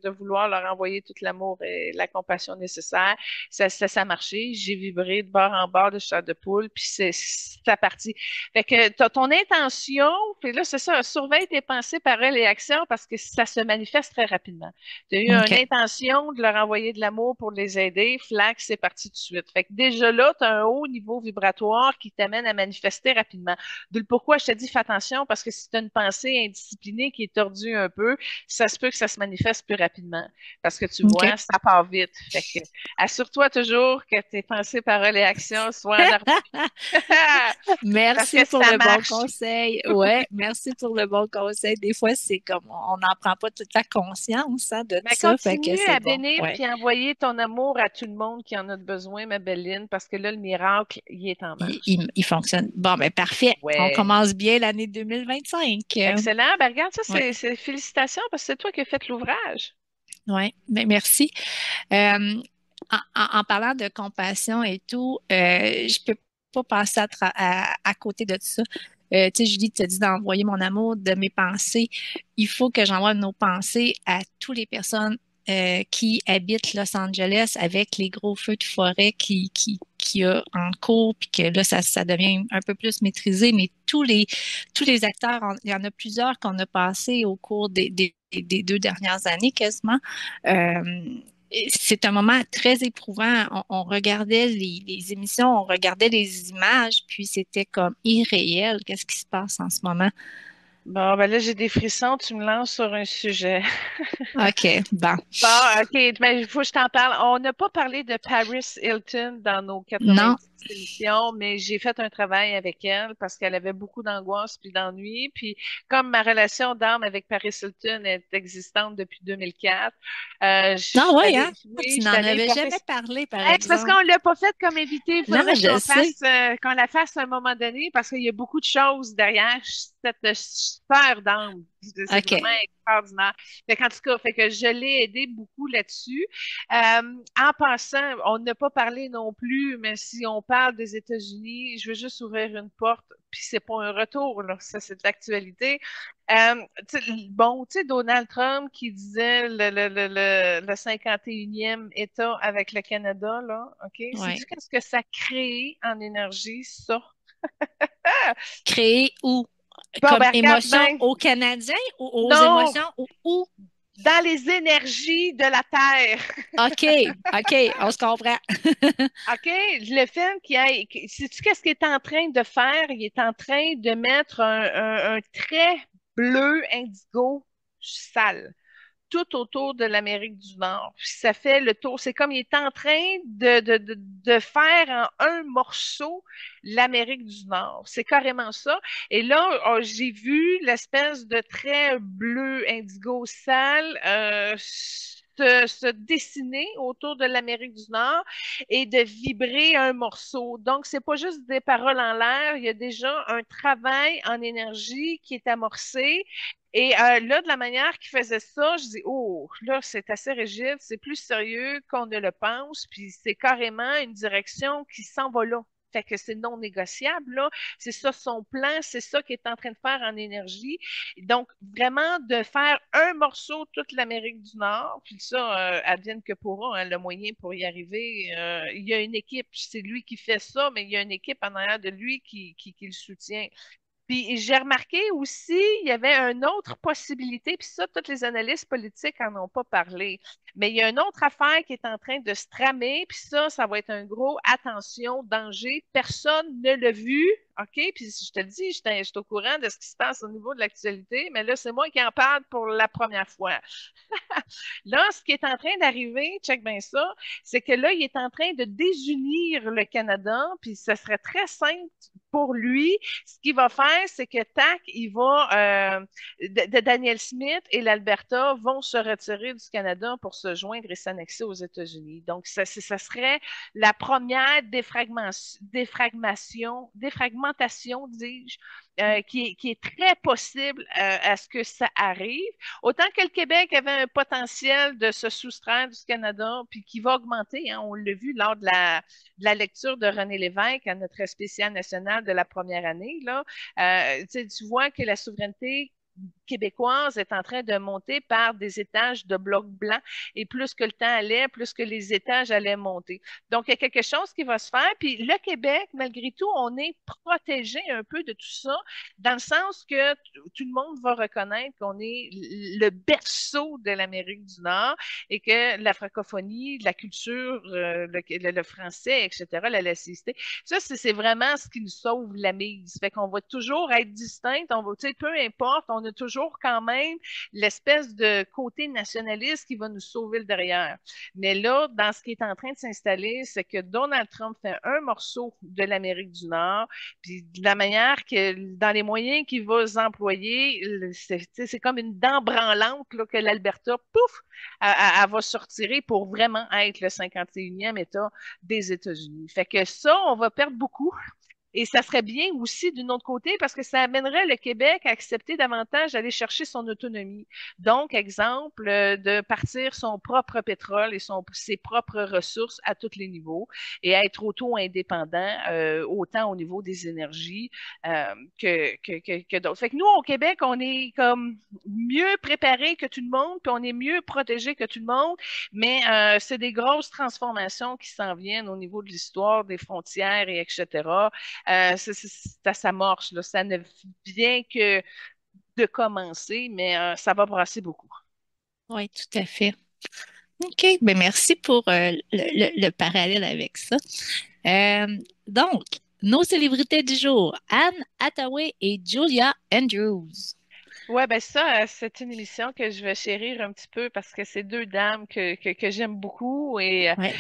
de vouloir leur envoyer tout l'amour et la compassion nécessaire. Ça a marché. J'ai vibré de barre en barre de chair de poule, puis c'est parti. Fait que ton intention, puis là, c'est ça, surveille tes pensées, paroles et actions parce que ça se manifeste très rapidement. Tu as eu une OK. intention de leur envoyer de l'amour pour les aider, flac, c'est parti tout de suite. Fait que déjà là, tu as un haut niveau vibratoire qui t'amène à manifester rapidement. D'où le pourquoi je te dis fais attention parce que si tu as une pensée indisciplinée qui est tordue un peu, ça se peut que ça se manifeste plus rapidement. Parce que tu OK. vois, ça part vite. Fait que assure-toi toujours que tes pensées, paroles et actions soient en harmonie. Parce que Merci pour ça le bon marche. conseil. Ouais, merci pour le bon conseil. Des fois, c'est comme on n'en prend pas toute la conscience, hein, de Mais ça, fait que continue c'est à bon. bénir Ouais, puis envoyer ton amour à tout le monde qui en a besoin, ma belle Lynn, parce que là, le miracle, il est en marche. il fonctionne. Bon, ben parfait. On Ouais. commence bien l'année 2025. Excellent. Ben, regarde ça, Ouais, félicitations parce que c'est toi qui as fait l'ouvrage. ouais. Ben, merci. Euh, en parlant de compassion et tout, je peux pas passer à côté de ça. Tu sais, Julie te dit d'envoyer mon amour de mes pensées. Il faut que j'envoie nos pensées à toutes les personnes qui habitent Los Angeles avec les gros feux de forêt qui y a en cours, puis que là, ça devient un peu plus maîtrisé, mais tous les acteurs, il y en a plusieurs qu'on a passés au cours des 2 dernières années quasiment. Euh, c'est un moment très éprouvant. On regardait les émissions, on regardait les images, puis c'était comme irréel. Qu'est-ce qui se passe en ce moment? Bon, ben là, j'ai des frissons, tu me lances sur un sujet. OK, bon. Bon, OK, mais il faut que je t'en parle. On n'a pas parlé de Paris Hilton dans nos Non. 90 émissions, mais j'ai fait un travail avec elle parce qu'elle avait beaucoup d'angoisse puis d'ennui. Puis comme ma relation d'âme avec Paris Hilton est existante depuis 2004, je Non, suis oui, allée, hein? Tu oui, je suis n'en allée avais porter. jamais parlé, par Hey, c'est parce exemple. qu'on l'a pas fait comme invité. Il Non, faudrait je sais. qu'on la fasse à un moment donné parce qu'il y a beaucoup de choses derrière cette sphère d'âme. C'est vraiment OK. extraordinaire. Fait qu'en tout cas, fait que je l'ai aidé beaucoup là-dessus. En passant, on n'a pas parlé non plus, mais si on parle des États-Unis, je veux juste ouvrir une porte, puis c'est pas un retour, là. Ça, c'est de l'actualité. Bon, tu sais, Donald Trump qui disait le 51e État avec le Canada, là, OK? Sais-tu Ouais. qu'est-ce que ça crée en énergie, ça? Créer où? Bon, Comme ben regarde émotion bien. aux Canadiens ou aux Non, émotions ou où? dans les énergies de la Terre. OK, OK, on se comprend. OK? Le film sais-tu qu'est-ce qu'il est en train de faire? Il est en train de mettre un trait bleu indigo sale tout autour de l'Amérique du Nord. Puis ça fait le tour. C'est comme il est en train de faire en un morceau l'Amérique du Nord. C'est carrément ça. Et là, oh, j'ai vu l'espèce de trait bleu indigo sale se dessiner autour de l'Amérique du Nord et de vibrer un morceau. Donc, c'est pas juste des paroles en l'air, il y a déjà un travail en énergie qui est amorcé et là, de la manière qu'il faisait ça, je dis, oh, là, c'est assez rigide, c'est plus sérieux qu'on ne le pense, puis c'est carrément une direction qui s'en va là. Fait que c'est non négociable, là. C'est ça son plan, c'est ça qu'il est en train de faire en énergie. Donc, vraiment, de faire un morceau toute l'Amérique du Nord, puis ça, advienne que pourra, hein, le moyen pour y arriver. Il y a une équipe, c'est lui qui fait ça, mais il y a une équipe en arrière de lui qui le soutient. Puis j'ai remarqué aussi, il y avait une autre possibilité, puis ça, tous les analystes politiques en ont pas parlé. Mais il y a une autre affaire qui est en train de se tramer, puis ça va être un gros attention, danger. Personne ne l'a vu, OK? Puis je te le dis, je suis au courant de ce qui se passe au niveau de l'actualité, mais là, c'est moi qui en parle pour la première fois. Là, ce qui est en train d'arriver, check bien ça, c'est que là, il est en train de désunir le Canada, puis ce serait très simple pour lui. Ce qu'il va faire, c'est que TAC, il va, Daniel Smith et l'Alberta vont se retirer du Canada pour se joindre et s'annexer aux États-Unis. Donc, ça serait la première défragmentation, dis-je, qui est très possible à ce que ça arrive. Autant que le Québec avait un potentiel de se soustraire du Canada, puis qui va augmenter, hein, on l'a vu lors de la lecture de René Lévesque à notre spécial national de la première année, là, tu vois que la souveraineté québécoise est en train de monter par des étages de blocs blancs et plus que le temps allait, plus que les étages allaient monter. Donc, il y a quelque chose qui va se faire. Puis le Québec, malgré tout, on est protégé un peu de tout ça, dans le sens que tout le monde va reconnaître qu'on est le berceau de l'Amérique du Nord et que la francophonie, la culture, le français, etc., la laïcité, ça, c'est vraiment ce qui nous sauve la mise. Fait qu'on va toujours être distinct, on va, tu sais, peu importe, on a toujours quand même l'espèce de côté nationaliste qui va nous sauver le derrière. Mais là, dans ce qui est en train de s'installer, c'est que Donald Trump fait un morceau de l'Amérique du Nord, puis de la manière que, dans les moyens qu'il va employer, c'est comme une dent branlante là, que l'Alberta, pouf, elle va sortir pour vraiment être le 51e État des États-Unis. Fait que ça, on va perdre beaucoup. Et ça serait bien aussi d'une autre côté parce que ça amènerait le Québec à accepter davantage d'aller chercher son autonomie. Donc, exemple, de partir son propre pétrole et ses propres ressources à tous les niveaux et à être auto-indépendant, autant au niveau des énergies que d'autres. Fait que nous, au Québec, on est comme mieux préparé que tout le monde, puis on est mieux protégé que tout le monde, mais c'est des grosses transformations qui s'en viennent au niveau de l'histoire, des frontières et etc. Ça s'amorce, là. Ça ne vient que de commencer, mais ça va brasser beaucoup. Oui, tout à fait. OK, ben merci pour le parallèle avec ça. Donc, nos célébrités du jour, Anne Hathaway et Julia Andrews. Ouais, ben ça, c'est une émission que je vais chérir un petit peu parce que c'est deux dames que j'aime beaucoup et Ouais.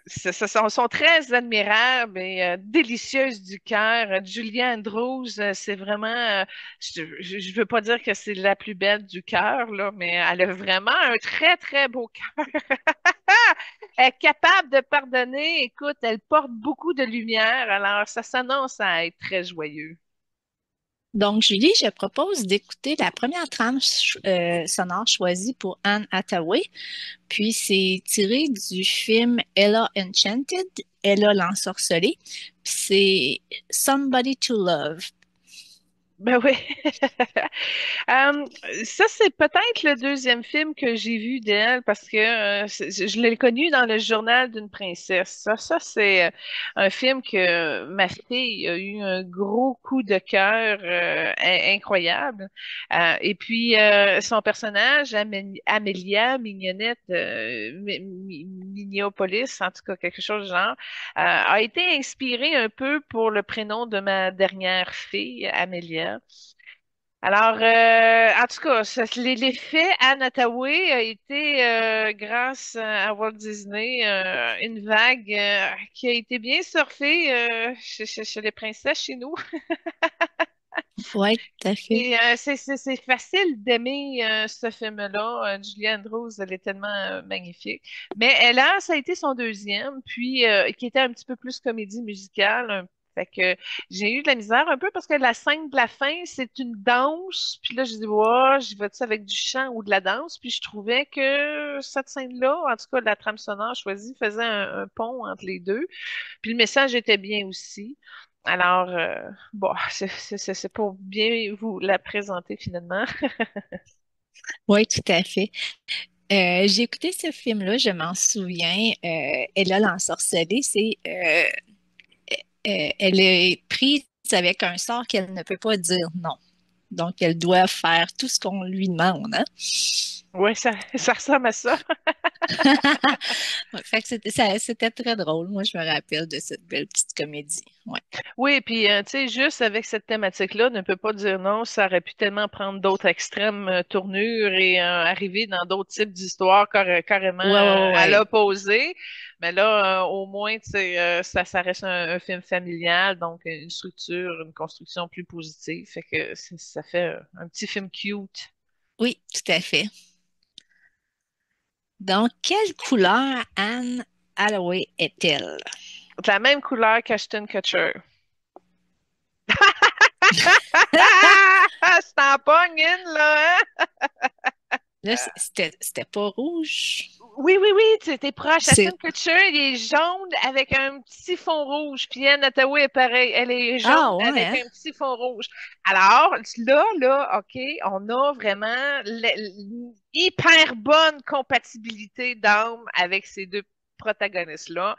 sont très admirables et délicieuses du cœur. Julia Andrews, c'est vraiment, je veux pas dire que c'est la plus belle du cœur, là, mais elle a vraiment un très, très beau cœur. Elle est capable de pardonner. Écoute, elle porte beaucoup de lumière, alors ça s'annonce à être très joyeux. Donc, Julie, je propose d'écouter la première trame sonore choisie pour Anne Hathaway. Puis, c'est tiré du film Ella Enchanted, Ella l'ensorcelée. Puis, c'est Somebody to Love. Ben oui. Euh, Ça, c'est peut-être le deuxième film que j'ai vu d'elle parce que je l'ai connu dans le journal d'une princesse. Ça c'est un film que ma fille a eu un gros coup de cœur incroyable. Et puis, son personnage, Amélia Mignonnette Mignopolis, en tout cas quelque chose du genre, a été inspiré un peu pour le prénom de ma dernière fille, Amélia. Alors, en tout cas, l'effet Anne Hathaway a été, grâce à Walt Disney, une vague qui a été bien surfée chez les princesses chez nous. Oui, tout à fait. Et c'est facile d'aimer ce film-là. Julie Andrews, elle est tellement magnifique. Mais là, ça a été son deuxième, puis qui était un petit peu plus comédie musicale. Fait que j'ai eu de la misère un peu parce que la scène de la fin, c'est une danse. Puis là, je dis, ouais, j'y vais-tu avec du chant ou de la danse? Puis je trouvais que cette scène-là, en tout cas, la trame sonore choisie, faisait un pont entre les deux. Puis le message était bien aussi. Alors, bon, c'est pour bien vous la présenter finalement. Oui, tout à fait. J'ai écouté ce film-là, je m'en souviens. Ella l'ensorcelée, elle est prise avec un sort qu'elle ne peut pas dire non. Donc, elle doit faire tout ce qu'on lui demande, hein? Oui, ça ressemble à ça. Ouais, fait que c'était très drôle. Moi, je me rappelle de cette belle petite comédie. Ouais. Oui, puis tu sais, juste avec cette thématique-là, ne peut pas dire non, ça aurait pu tellement prendre d'autres extrêmes tournures et arriver dans d'autres types d'histoires carrément Ouais, ouais, ouais, à ouais. l'opposé. Mais là, au moins, tu sais, ça reste un film familial, donc une structure, une construction plus positive. Fait que ça fait un petit film cute. Oui, tout à fait. Donc, quelle couleur Anne Hathaway est-elle? De la même couleur qu'Ashton Kutcher. Je t'en pogne une, là, hein? Là, c'était pas rouge. Oui, oui, oui, tu t'es proche. C'est... Ashton Kutcher, il est jaune avec un petit fond rouge. Puis Anne Hathaway est pareil. Elle est jaune Ah, ouais, avec hein? un petit fond rouge. Alors, là, OK, on a vraiment hyper bonne compatibilité d'âme avec ces deux protagonistes-là.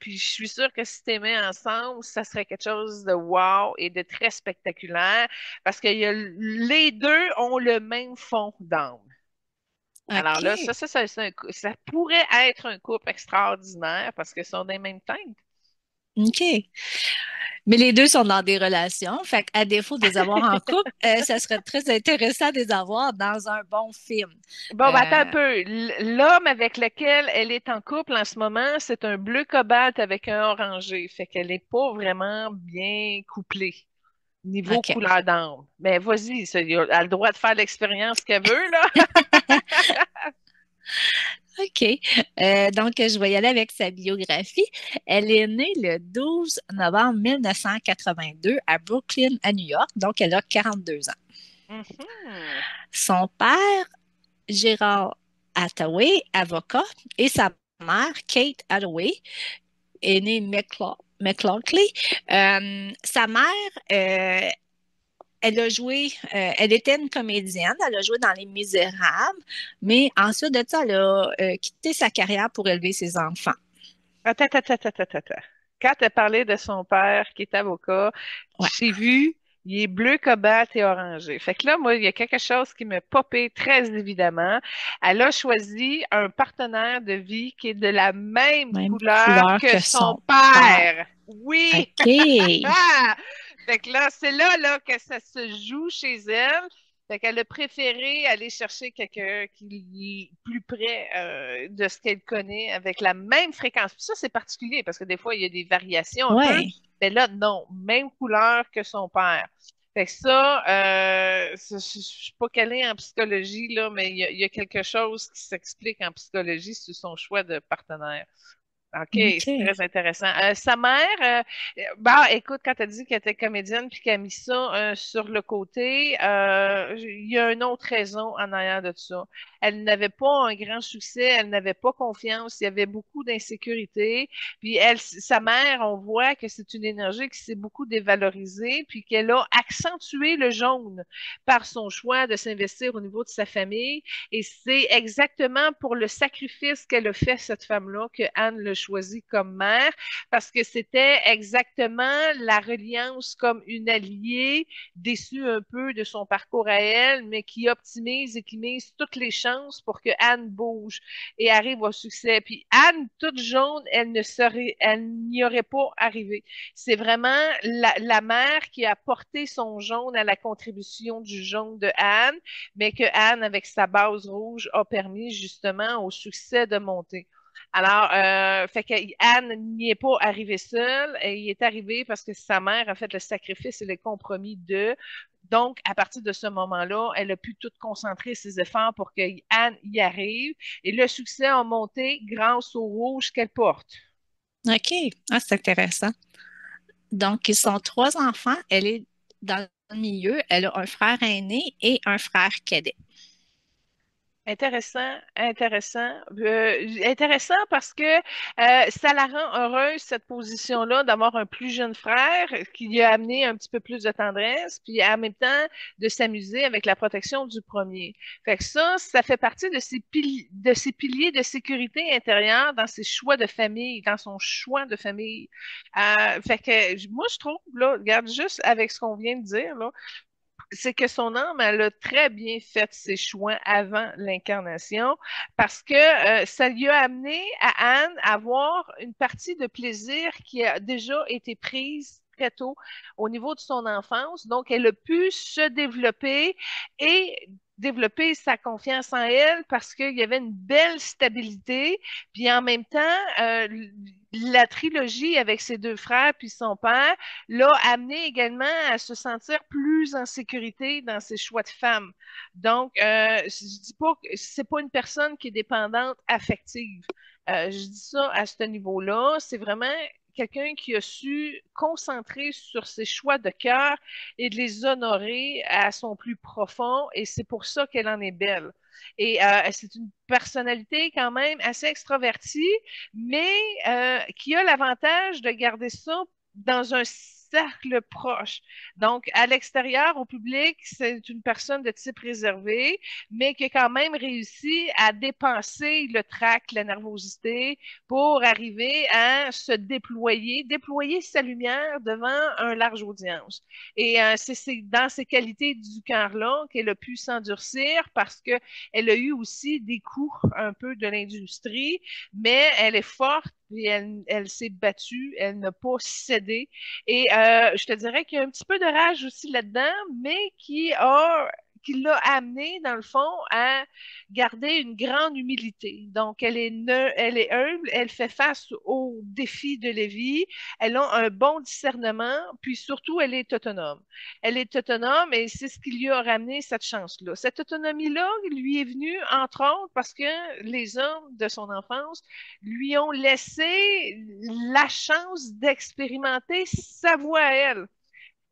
Puis je suis sûre que si t'aimais ensemble, ça serait quelque chose de wow et de très spectaculaire parce que les deux ont le même fond d'âme. Alors là, OK. ça pourrait être un couple extraordinaire parce qu'ils sont des mêmes teintes. OK. Mais les deux sont dans des relations. Fait qu'à défaut de les avoir en couple, ça serait très intéressant de les avoir dans un bon film. Bon, ben attends un Euh, peu. L'homme avec lequel elle est en couple en ce moment, c'est un bleu cobalt avec un orangé. Fait qu'elle n'est pas vraiment bien couplée niveau OK. couleur d'âme. Mais vas-y, elle a le droit de faire l'expérience qu'elle veut, là. OK. Donc, je vais y aller avec sa biographie. Elle est née le 12 novembre 1982 à Brooklyn, à New York. Donc, elle a 42 ans. Mhm. Son père, Gérard Hathaway, avocat, et sa mère, Kate Hathaway, est née McClarkley. Sa mère, elle était une comédienne, elle a joué dans Les Misérables, mais ensuite de ça, elle a quitté sa carrière pour élever ses enfants. Attends. Quand tu as parlé de son père qui est avocat, Ouais. j'ai vu, il est bleu cobalt et orangé. Fait que là, moi, il y a quelque chose qui me popé très évidemment. Elle a choisi un partenaire de vie qui est de la même Même couleur couleur que que son son père. père. Oui! OK. Fait que là, c'est là que ça se joue chez elle. Fait qu'elle a préféré aller chercher quelqu'un qui est plus près de ce qu'elle connaît avec la même fréquence. Puis ça, c'est particulier parce que des fois, il y a des variations un peu. Ouais. Mais là, non, même couleur que son père. Fait que ça, je suis pas calée en psychologie, là, mais il y a quelque chose qui s'explique en psychologie sur son choix de partenaire. OK, c'est OK. très intéressant. Sa mère, bah, écoute, quand tu as dit qu'elle était comédienne puis qu'elle a mis ça sur le côté, il y a une autre raison en arrière de ça. Elle n'avait pas un grand succès, elle n'avait pas confiance, il y avait beaucoup d'insécurité. Puis elle, sa mère, on voit que c'est une énergie qui s'est beaucoup dévalorisée, puis qu'elle a accentué le jaune par son choix de s'investir au niveau de sa famille. Et c'est exactement pour le sacrifice qu'elle a fait, cette femme-là, que Anne l'a choisie comme mère, parce que c'était exactement la reliance comme une alliée, déçue un peu de son parcours à elle, mais qui optimise et qui mise toutes les chances pour que Anne bouge et arrive au succès. Puis Anne, toute jaune, elle n'y aurait pas arrivé. C'est vraiment la mère qui a porté son jaune à la contribution du jaune de Anne, mais que Anne, avec sa base rouge, a permis justement au succès de monter. Alors, fait que Anne n'y est pas arrivée seule, elle y est arrivée parce que sa mère a fait le sacrifice et le compromis de. Donc, à partir de ce moment-là, elle a pu tout concentrer ses efforts pour que Anne y arrive. Et le succès a monté grâce au rouge qu'elle porte. OK. Ah, c'est intéressant. Donc, ils sont trois enfants. Elle est dans le milieu. Elle a un frère aîné et un frère cadet. Intéressant, intéressant. Intéressant parce que ça la rend heureuse, cette position-là, d'avoir un plus jeune frère qui lui a amené un petit peu plus de tendresse, puis en même temps de s'amuser avec la protection du premier. Fait que ça fait partie de de ses piliers de sécurité intérieure dans ses choix de famille, dans son choix de famille. Fait que moi, je trouve, là, regarde, juste avec ce qu'on vient de dire, là, c'est que son âme, elle a très bien fait ses choix avant l'incarnation parce que ça lui a amené à Anne à avoir une partie de plaisir qui a déjà été prise très tôt au niveau de son enfance. Donc, elle a pu se développer et développer sa confiance en elle parce qu'il y avait une belle stabilité. Puis en même temps, la trilogie avec ses deux frères puis son père l'a amené également à se sentir plus en sécurité dans ses choix de femme. Donc, je dis pas que c'est pas une personne qui est dépendante affective. Je dis ça à ce niveau-là. C'est vraiment quelqu'un qui a su concentrer sur ses choix de cœur et de les honorer à son plus profond. Et c'est pour ça qu'elle en est belle. Et c'est une personnalité quand même assez extravertie, mais qui a l'avantage de garder ça dans un cercle proche. Donc, à l'extérieur, au public, c'est une personne de type réservé, mais qui a quand même réussi à dépasser le trac, la nervosité, pour arriver à se déployer, déployer sa lumière devant un large audience. Et c'est dans ces qualités du cœur-là qu'elle a pu s'endurcir parce qu'elle a eu aussi des coups un peu de l'industrie, mais elle est forte et elle s'est battue, elle n'a pas cédé. Et je te dirais qu'il y a un petit peu de rage aussi là-dedans, mais qui l'a amené, dans le fond, à garder une grande humilité. Donc, elle est humble, elle fait face aux défis de la vie, elle a un bon discernement, puis surtout, elle est autonome. Elle est autonome et c'est ce qui lui a ramené cette chance-là. Cette autonomie-là lui est venue, entre autres, parce que les hommes de son enfance lui ont laissé la chance d'expérimenter sa voix à elle.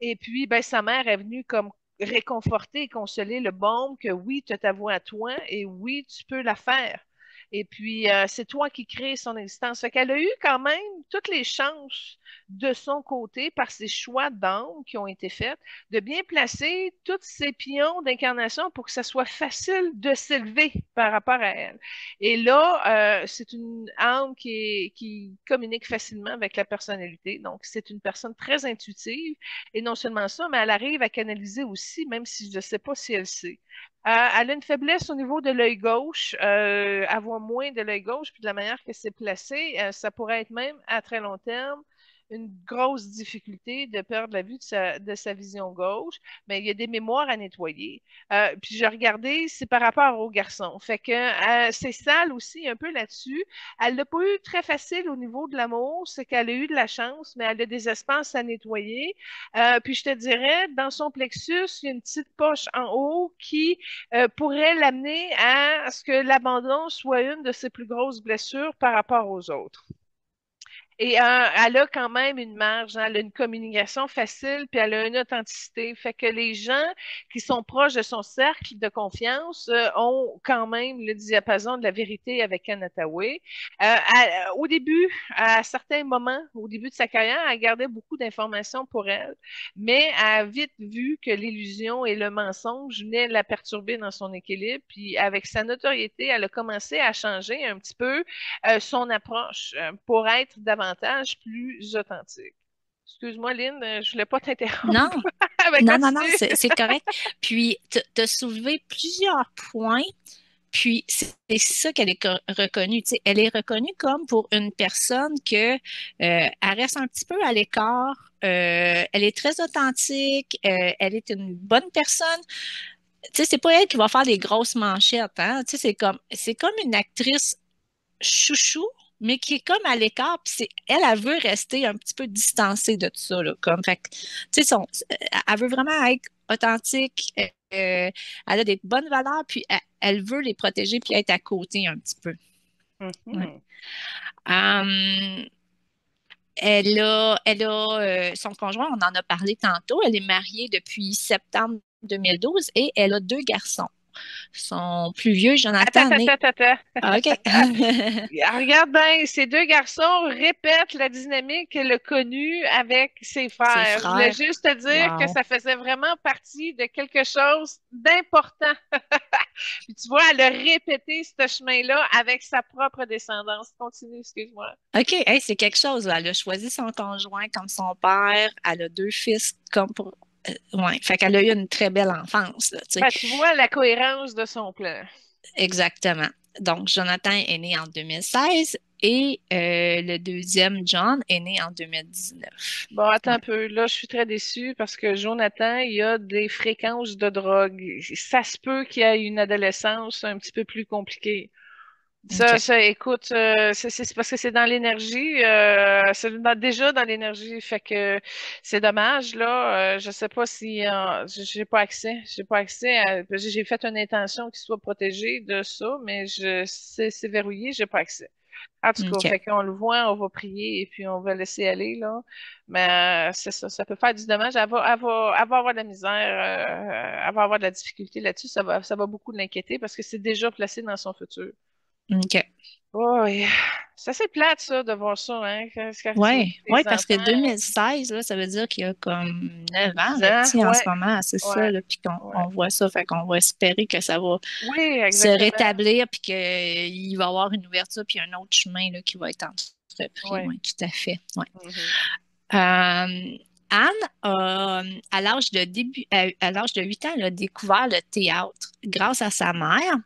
Et puis, ben, sa mère est venue comme réconforter et consoler le bon que oui, tu as ta voix à toi et oui, tu peux la faire. Et puis, c'est toi qui crée son existence. Fait qu'elle a eu quand même toutes les chances de son côté, par ses choix d'âme qui ont été faits, de bien placer tous ses pions d'incarnation pour que ça soit facile de s'élever par rapport à elle. Et là, c'est une âme qui communique facilement avec la personnalité. Donc, c'est une personne très intuitive et non seulement ça, mais elle arrive à canaliser aussi, même si je ne sais pas si elle sait. Elle a une faiblesse au niveau de l'œil gauche, elle voit moins de l'œil gauche, puis de la manière que c'est placé, ça pourrait être même à très long terme une grosse difficulté de perdre la vue de sa vision gauche, mais il y a des mémoires à nettoyer. Puis j'ai regardé, c'est par rapport au garçon. Fait que c'est sale aussi un peu là-dessus. Elle l'a pas eu très facile au niveau de l'amour, c'est qu'elle a eu de la chance, mais elle a des espaces à nettoyer. Puis je te dirais, dans son plexus, il y a une petite poche en haut qui pourrait l'amener à ce que l'abandon soit une de ses plus grosses blessures par rapport aux autres. Et elle a quand même une marge, hein, elle a une communication facile, puis elle a une authenticité. Fait que les gens qui sont proches de son cercle de confiance ont quand même le diapason de la vérité avec Anne Hathaway. Au début, à certains moments, au début de sa carrière, elle gardait beaucoup d'informations pour elle, mais elle a vite vu que l'illusion et le mensonge venaient la perturber dans son équilibre. Puis avec sa notoriété, elle a commencé à changer un petit peu son approche pour être davantage plus authentique. Excuse-moi, Lynn, je voulais pas Non, t'interrompre. Mais non, continue. c'est correct. Puis, tu as soulevé plusieurs points. Puis, c'est ça qu'elle est reconnue. Tu sais, elle est reconnue comme pour une personne que elle reste un petit peu à l'écart. Elle est très authentique. Elle est une bonne personne. Tu sais, c'est pas elle qui va faire des grosses manchettes, hein. Tu sais, c'est comme une actrice chouchou, mais qui est comme à l'écart, puis elle veut rester un petit peu distancée de tout ça, là, comme, fait que, tu sais, elle veut vraiment être authentique, elle a des bonnes valeurs, puis elle veut les protéger, puis être à côté un petit peu. Ouais. Mhm. Euh, son conjoint, on en a parlé tantôt, elle est mariée depuis septembre 2012 et elle a deux garçons. Son plus vieux, Jonathan, né. Attends. Ah, OK. Regarde bien, ces deux garçons répètent la dynamique qu'elle a connue avec ses Ses frères. Je voulais frères. juste te dire que Wow. ça faisait vraiment partie de quelque chose d'important. Puis tu vois, elle a répété ce chemin-là avec sa propre descendance. Continue, excuse-moi. OK, hey, c'est quelque chose, là. Elle a choisi son conjoint comme son père. Elle a deux fils comme pour. Ouais, fait qu'elle a eu une très belle enfance, là, tu sais. Ben, tu vois la cohérence de son plan. Exactement. Donc, Jonathan est né en 2016 et le deuxième, John, est né en 2019. Bon, attends Ouais. un peu. Là, je suis très déçue parce que Jonathan, il y a des fréquences de drogue. Ça se peut qu'il y ait une adolescence un petit peu plus compliquée. OK. Écoute, c'est parce que c'est dans l'énergie, déjà dans l'énergie, fait que c'est dommage là. Je sais pas si j'ai pas accès j'ai fait une intention qu'il soit protégé de ça, mais c'est verrouillé, j'ai pas accès. En tout cas, OK. fait qu'on le voit, on va prier et puis on va laisser aller là. Mais c'est ça, ça peut faire du dommage. Elle va avoir de la misère, elle va avoir de la difficulté là-dessus. Ça va beaucoup l'inquiéter parce que c'est déjà placé dans son futur. OK. Oui, c'est assez plate, ça, de voir ça, hein, quand tu vois Ouais, tes ouais, parce que enfants, 2016, là, ça veut dire qu'il y a comme 9 ans, 10 là, ans, tu sais, en ce moment, c'est ça, ouais, là, puis qu'on ouais. on voit ça, fait qu'on va espérer que ça va Oui, se exactement. rétablir, puis qu'il va y avoir une ouverture, puis un autre chemin là, qui va être entrepris. Ouais. Oui, tout à fait. Ouais. Mhm. Anne, à l'âge de 8 ans, elle a découvert le théâtre grâce à sa mère.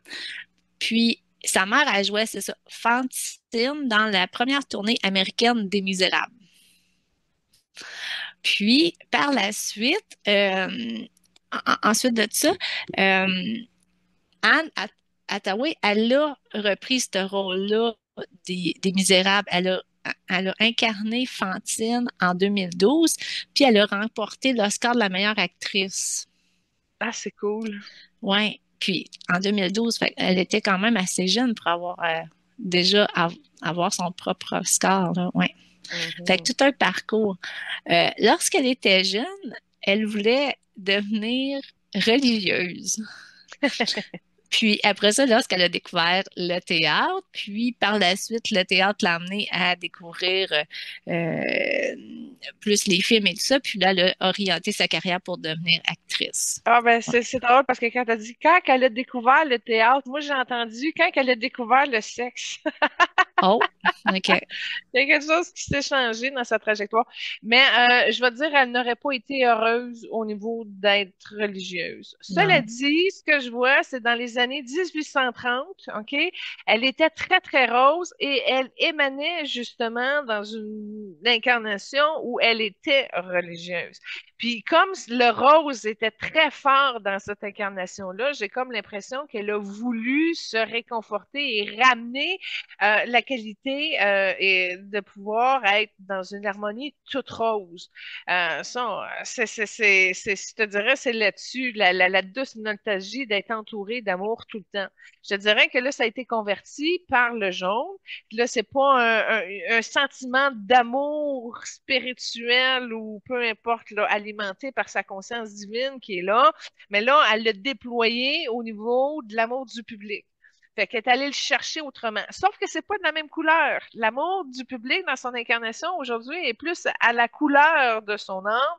Puis, sa mère a joué, c'est ça, Fantine dans la première tournée américaine des Misérables. Puis, par la suite, ensuite de ça, euh, Anne Hathaway, elle a repris ce rôle-là des Misérables. Elle a incarné Fantine en 2012, puis elle a remporté l'Oscar de la meilleure actrice. Ah, c'est cool. Ouais. Puis en 2012, fait, elle était quand même assez jeune pour avoir déjà avoir son propre Oscar, là. Ouais. Fait Mhm. que tout un parcours. Lorsqu'elle était jeune, elle voulait devenir religieuse. Puis après ça, lorsqu'elle a découvert le théâtre, puis par la suite, le théâtre l'a amenée à découvrir euh, plus les films et tout ça. Puis là, elle a orienté sa carrière pour devenir actrice. Ah, ben, Ouais. c'est drôle parce que quand t'as dit quand elle a découvert le théâtre, moi, j'ai entendu quand elle a découvert le sexe. Oh, OK. Il y a quelque chose qui s'est changé dans sa trajectoire. Mais je vais te dire, elle n'aurait pas été heureuse au niveau d'être religieuse. Cela Non. dit, ce que je vois, c'est dans les années 1830, OK? Elle était très, très rose et elle émanait justement dans une incarnation où elle était religieuse. Puis comme le rose était très fort dans cette incarnation-là, j'ai comme l'impression qu'elle a voulu se réconforter et ramener la qualité est de pouvoir être dans une harmonie toute rose. Je te dirais, c'est là-dessus, la douce nostalgie d'être entouré d'amour tout le temps. Je te dirais que là, ça a été converti par le jaune. Là, c'est pas un sentiment d'amour spirituel ou peu importe, là, alimenté par sa conscience divine qui est là, mais là, elle l'a déployé au niveau de l'amour du public. Fait qu'elle est allée le chercher autrement. Sauf que c'est pas de la même couleur. L'amour du public dans son incarnation aujourd'hui est plus à la couleur de son âme.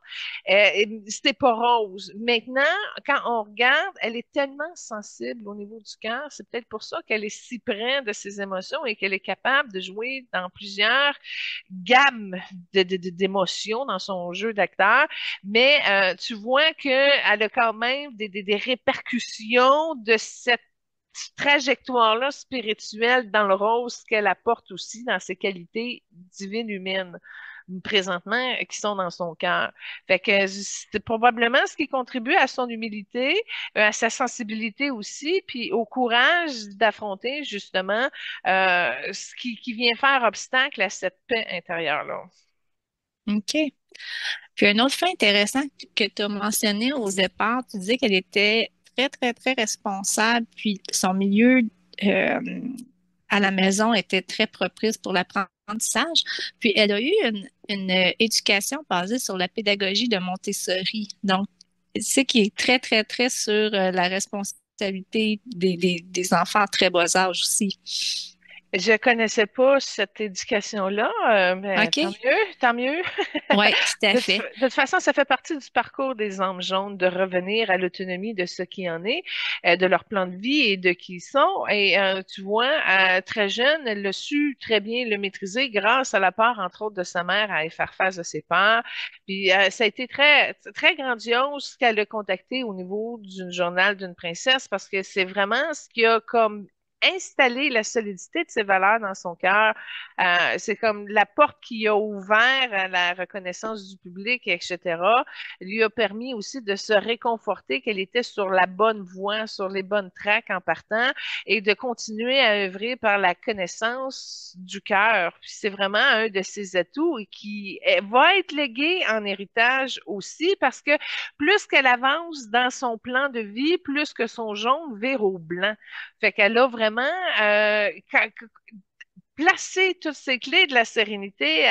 C'était pas rose. Maintenant, quand on regarde, elle est tellement sensible au niveau du cœur. C'est peut-être pour ça qu'elle est si près de ses émotions et qu'elle est capable de jouer dans plusieurs gammes d'émotions dans son jeu d'acteur. Mais tu vois qu'elle a quand même des répercussions de cette trajectoire-là spirituelle dans le rose qu'elle apporte aussi dans ses qualités divines humaines présentement qui sont dans son cœur. Fait que c'est probablement ce qui contribue à son humilité, à sa sensibilité aussi, puis au courage d'affronter justement ce qui vient faire obstacle à cette paix intérieure-là. OK. Puis un autre fait intéressant que tu as mentionné au départ, tu disais qu'elle était très, très, très responsable, puis son milieu euh, à la maison était très propice pour l'apprentissage. Puis elle a eu une éducation basée sur la pédagogie de Montessori. Donc, c'est qui est très, très, très sur la responsabilité des enfants à très bas âge aussi. Je connaissais pas cette éducation-là, mais tant OK? mieux, tant mieux. Oui, tout à fait. De toute façon, ça fait partie du parcours des âmes jaunes de revenir à l'autonomie de ce qui en est, de leur plan de vie et de qui ils sont. Et tu vois, très jeune, elle a su très bien le maîtriser grâce à la part, entre autres, de sa mère à y faire face de ses peurs. Puis ça a été très, très grandiose qu'elle a contacté au niveau du journal d'une princesse parce que c'est vraiment ce qui a comme installer la solidité de ses valeurs dans son cœur. C'est comme la porte qui a ouvert à la reconnaissance du public, etc., lui a permis aussi de se réconforter qu'elle était sur la bonne voie, sur les bonnes tracks en partant et de continuer à œuvrer par la connaissance du cœur. Puis c'est vraiment un de ses atouts et qui va être légué en héritage aussi parce que plus qu'elle avance dans son plan de vie, plus que son jaune vire au blanc. Fait qu'elle a vraiment placer toutes ces clés de la sérénité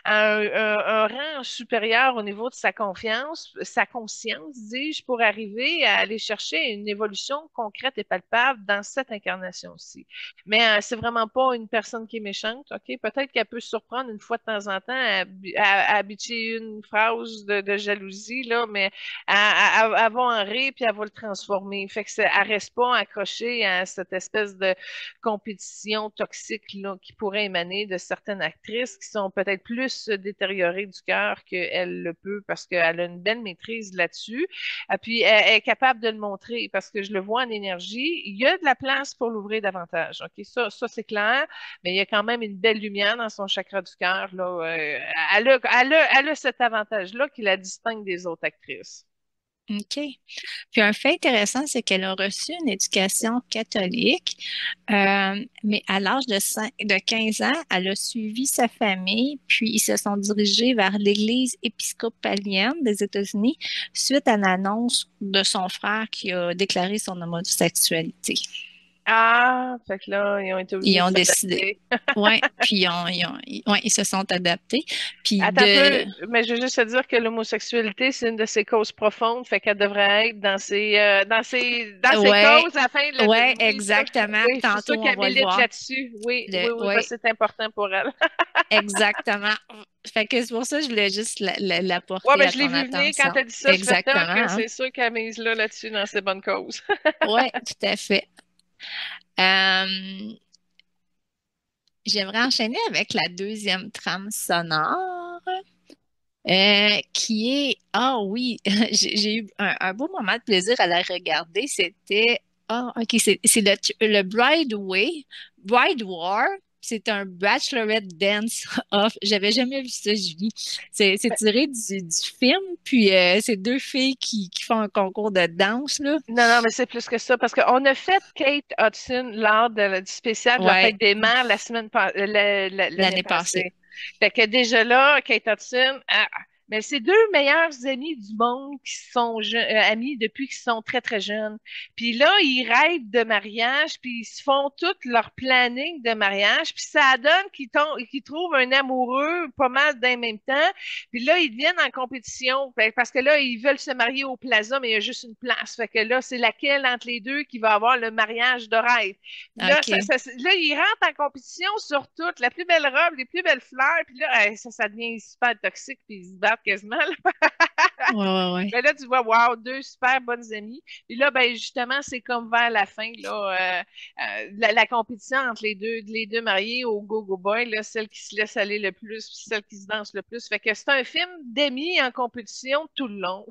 un rang supérieur au niveau de sa confiance, sa conscience, dis-je, pour arriver à aller chercher une évolution concrète et palpable dans cette incarnation-ci. Mais c'est vraiment pas une personne qui est méchante, OK? Peut-être qu'elle peut se surprendre une fois de temps en temps à bitcher une phrase de jalousie, là, mais elle va en rire puis elle va le transformer. Fait que elle reste pas accrochée à cette espèce de compétition toxique là, qui pourrait émaner de certaines actrices qui sont peut-être plus détériorées du cœur qu'elle le peut parce qu'elle a une belle maîtrise là-dessus. Et puis, elle est capable de le montrer parce que je le vois en énergie. Il y a de la place pour l'ouvrir davantage. OK? Ça c'est clair, mais il y a quand même une belle lumière dans son chakra du cœur. Là. Elle a cet avantage-là qui la distingue des autres actrices. OK. Puis un fait intéressant, c'est qu'elle a reçu une éducation catholique, mais à l'âge de 15 ans, elle a suivi sa famille, puis ils se sont dirigés vers l'Église épiscopalienne des États-Unis suite à l'annonce de son frère qui a déclaré son homosexualité. Ah, fait que là, ils ont été obligés Ils de ont décidé. s'adapter. Ouais, puis ouais, ils se sont adaptés. Puis Attends un peu, mais je veux juste te dire que l'homosexualité, c'est une de ses causes profondes, fait qu'elle devrait être dans ses ouais, causes afin de ouais, oui, ça, exactement. oui, je suis sûre Tantôt, on qu'elle va le milite voir. là-dessus. Oui, oui, oui, Ouais, parce que c'est important pour elle. exactement. Fait que c'est pour ça que je voulais juste Ouais, l'apporter ben à je l'ai ton vu venir quand attention. t'as dit ça, je fais Exactement, tant que hein? c'est sûr qu'elle mise là-dessus dans ses bonnes causes. Ouais, tout à fait. Euh, j'aimerais enchaîner avec la deuxième trame sonore. Qui est, ah oui, j'ai eu un beau moment de plaisir à la regarder. C'était, ah, ok, c'est le Bride War. C'est un Bachelorette Dance Off. J'avais jamais vu ça, Julie. C'est tiré du film, puis c'est deux filles qui font un concours de danse, là. Non, non, mais c'est plus que ça, parce qu'on a fait Kate Hudson lors du spécial de la Ouais, fête des mères la semaine l'année l'année passée. passée. Fait que déjà là, Kate Hudson, mais c'est deux meilleurs amis du monde qui sont amis depuis qu'ils sont très, très jeunes. Puis là, ils rêvent de mariage, puis ils se font tout leur planning de mariage, puis ça donne qu'ils trouvent un amoureux pas mal d'un même temps. Puis là, ils viennent en compétition parce que là, ils veulent se marier au Plaza, mais il y a juste une place. Fait que là, c'est laquelle entre les deux qui va avoir le mariage de rêve. Puis là, OK. là, ils rentrent en compétition sur tout, la plus belle robe, les plus belles fleurs. Puis là, ça devient super toxique, puis ils se battent quasiment, là. Ouais, ouais, ouais. Mais là, tu vois, wow, deux super bonnes amies. Puis là, ben justement, c'est comme vers la fin, là, la compétition entre les deux mariés au Go-Go Boy, là, celle qui se laisse aller le plus, puis celle qui se danse le plus. Fait que c'est un film d'amis en compétition tout le long.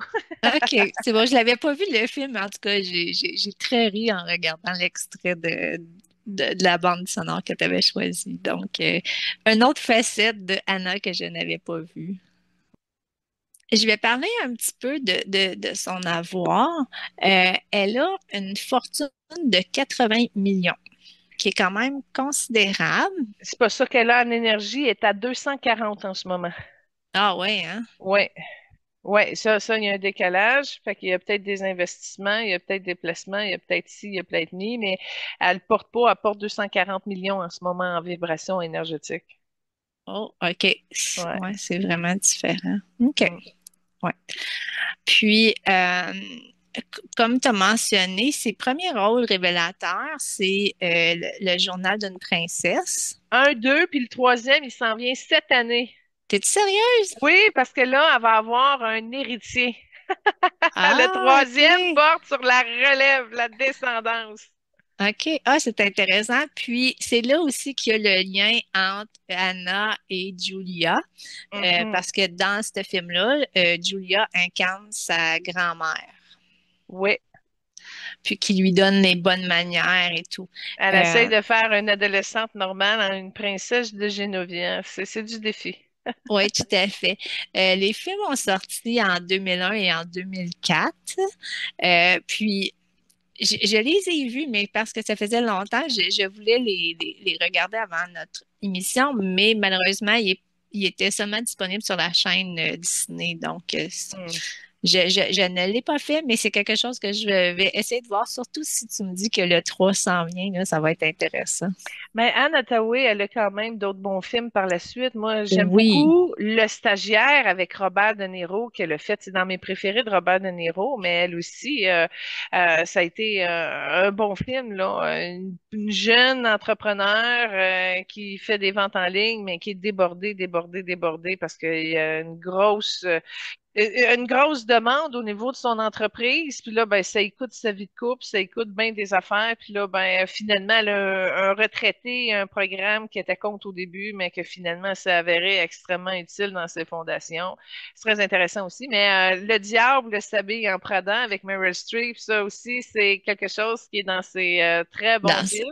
OK, c'est bon, je l'avais pas vu le film, mais en tout cas, j'ai très ri en regardant l'extrait de la bande sonore que tu avais choisie. Donc, une autre facette de Anna que je n'avais pas vue. Je vais parler un petit peu de son avoir. Elle a une fortune de 80 millions, qui est quand même considérable. C'est pas ça qu'elle a en énergie, elle est à 240 en ce moment. Ah ouais, hein? Ouais. Ouais, il y a un décalage. Fait qu'il y a peut-être des investissements, il y a peut-être des placements, il y a peut-être ci, il y a peut-être ni, mais elle porte pas, elle porte 240 millions en ce moment en vibration énergétique. Oh, OK. Ouais. Ouais, c'est vraiment différent. OK. Mm. Ouais. Puis, comme tu as mentionné, ses premiers rôles révélateurs, c'est le journal d'une princesse. Un, deux, puis le troisième, il s'en vient cette année. T'es-tu sérieuse? Oui, parce que là, elle va avoir un héritier. Le Ah, troisième OK. porte sur la relève, la descendance. OK. Ah, c'est intéressant. Puis, c'est là aussi qu'il y a le lien entre Anna et Julia, Mhm. parce que dans ce film-là, Julia incarne sa grand-mère, Oui, puis qui lui donne les bonnes manières et tout. elle essaye Euh, de faire une adolescente normale en une princesse de Génovien. C'est du défi. Oui, tout à fait. Les films ont sorti en 2001 et en 2004. Puis, je les ai vus, mais parce que ça faisait longtemps, je voulais les regarder avant notre émission, mais malheureusement, il était seulement disponible sur la chaîne Disney. Donc, Hmm. je ne l'ai pas fait, mais c'est quelque chose que je vais essayer de voir, surtout si tu me dis que le 3 s'en vient, là, ça va être intéressant. Mais Anne Hathaway, elle a quand même d'autres bons films par la suite. Moi, j'aime Oui. beaucoup Le Stagiaire avec Robert De Niro qu'elle a fait. C'est dans mes préférés de Robert De Niro, mais elle aussi, ça a été un bon film, là. Une jeune entrepreneur qui fait des ventes en ligne, mais qui est débordée parce qu'il y a une grosse demande au niveau de son entreprise, puis là, ben, ça écoute sa vie de couple, ça écoute bien des affaires, puis là, ben, finalement, elle a un retraité, un programme qui était contre au début, mais que finalement s'est avéré extrêmement utile dans ses fondations. C'est très intéressant aussi, mais Le Diable s'habille en Prada avec Meryl Streep, ça aussi, c'est quelque chose qui est dans ses très bons Dans, films.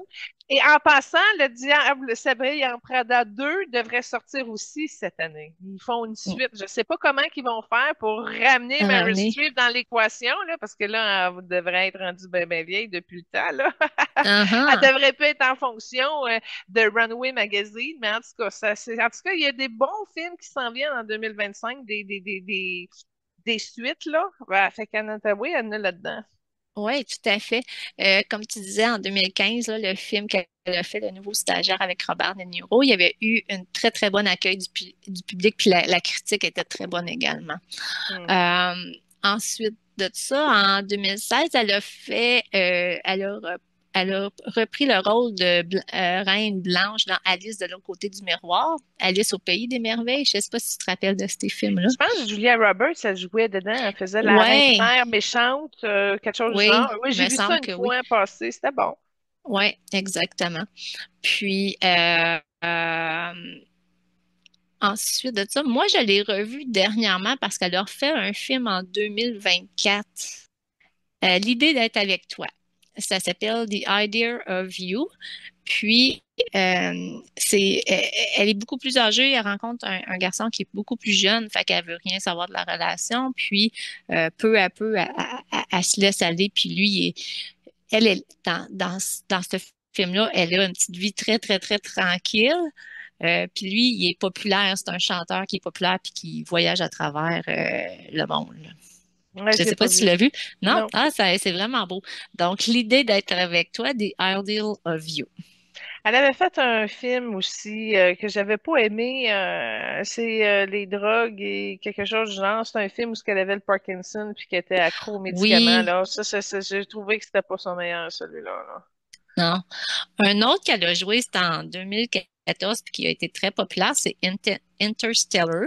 Et en passant, Le Diable s'habille en Prada 2 devrait sortir aussi cette année. Ils font une suite. Je ne sais pas comment ils vont faire pour ramener Meryl ramener. Streep dans l'équation, là, parce que là, elle devrait être rendue bien, bien vieille depuis le temps, là. Elle Uh-huh. devrait pas être en fonction de Runway Magazine, mais en tout cas, en tout cas, il y a des bons films qui s'en viennent en 2025, des suites, là. Ouais, fait qu'Anataoué, elle en a là-dedans. Oui, tout à fait. Comme tu disais, en 2015, là, le film qu'elle a fait, Le Nouveau Stagiaire avec Robert De Niro, il y avait eu un très, très bon accueil du public, puis la critique était très bonne également. Hmm. Ensuite de ça, en 2016, elle a repris le rôle de Reine Blanche dans Alice de l'autre côté du miroir, Alice au pays des merveilles. Je ne sais pas si tu te rappelles de ces films-là. Je pense que Julia Roberts, elle jouait dedans. Elle faisait la Ouais, reine-mère méchante, quelque chose du genre. oui, Oui, j'ai me vu ça semble une que oui. fois passer. C'était bon. Oui, exactement. Puis, ensuite de ça, moi, je l'ai revue dernièrement parce qu'elle a refait un film en 2024. L'idée d'être avec toi. Ça s'appelle The Idea of You. Puis, elle est beaucoup plus âgée. Elle rencontre un garçon qui est beaucoup plus jeune, fait qu'elle veut rien savoir de la relation. Puis, peu à peu, elle se laisse aller. Puis lui, elle est dans ce film-là, elle a une petite vie très, très, très tranquille. Puis lui, il est populaire. C'est un chanteur qui est populaire puis qui voyage à travers le monde, là. Ouais, Je je ne l'ai sais pas pas si tu vu. l'as vu. Non? Non. Ah, c'est vraiment beau. Donc, l'idée d'être avec toi, The Ideal of You. Elle avait fait un film aussi que j'avais pas aimé. C'est Les drogues et quelque chose du genre. C'est un film où elle avait le Parkinson puis qu'elle était accro aux médicaments. Oui, Là, j'ai trouvé que c'était pas son meilleur, celui-là. Là. non. Un autre qu'elle a joué, c'était en 2014 puis qui a été très populaire, c'est Interstellar.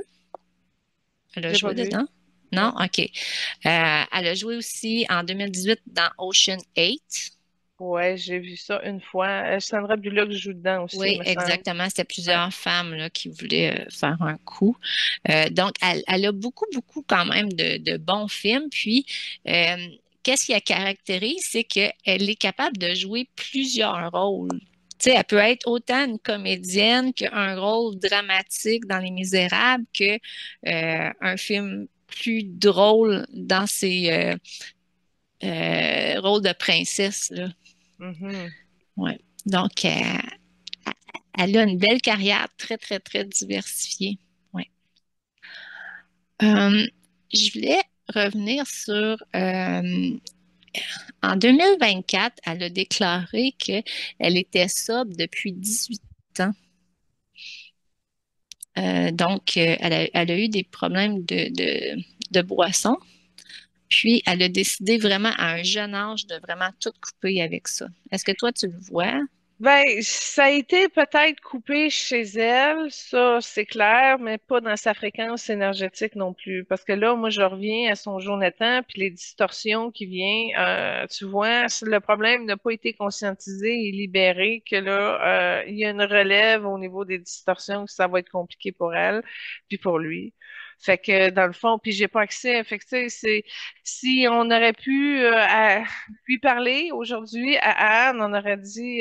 Elle a J'ai pas joué vu. dedans? Non? Non. OK. Elle a joué aussi en 2018 dans Ocean 8. Ouais, j'ai vu ça une fois. Sandra Bullock joue dedans aussi, il Oui, me semble. exactement. C'était Ouais. plusieurs femmes là, qui voulaient faire un coup. Donc, elle a beaucoup, beaucoup quand même de bons films. Puis, euh, qu'est-ce qui la caractérise, c'est qu'elle est capable de jouer plusieurs rôles. Tu sais, elle peut être autant une comédienne qu'un rôle dramatique dans Les Misérables que un film plus drôle dans ses rôles de princesse, là. Mhm. Ouais. Donc, elle a une belle carrière très, très, très diversifiée. Ouais. Euh, je voulais revenir sur en 2024, elle a déclaré qu'elle était sobre depuis 18 ans. Elle a eu des problèmes de boisson. Puis, elle a décidé vraiment à un jeune âge de vraiment tout couper avec ça. Est-ce que toi, tu le vois? Ben, ça a été peut-être coupé chez elle, ça c'est clair, mais pas dans sa fréquence énergétique non plus. Parce que là, moi, je reviens à son Jonathan, puis les distorsions qui viennent, tu vois, le problème n'a pas été conscientisé et libéré, que là, il y a une relève au niveau des distorsions, que ça va être compliqué pour elle, puis pour lui. Fait que dans le fond, puis j'ai pas accès. Fait que tu sais, c'est si on aurait pu lui parler aujourd'hui à Anne, on aurait dit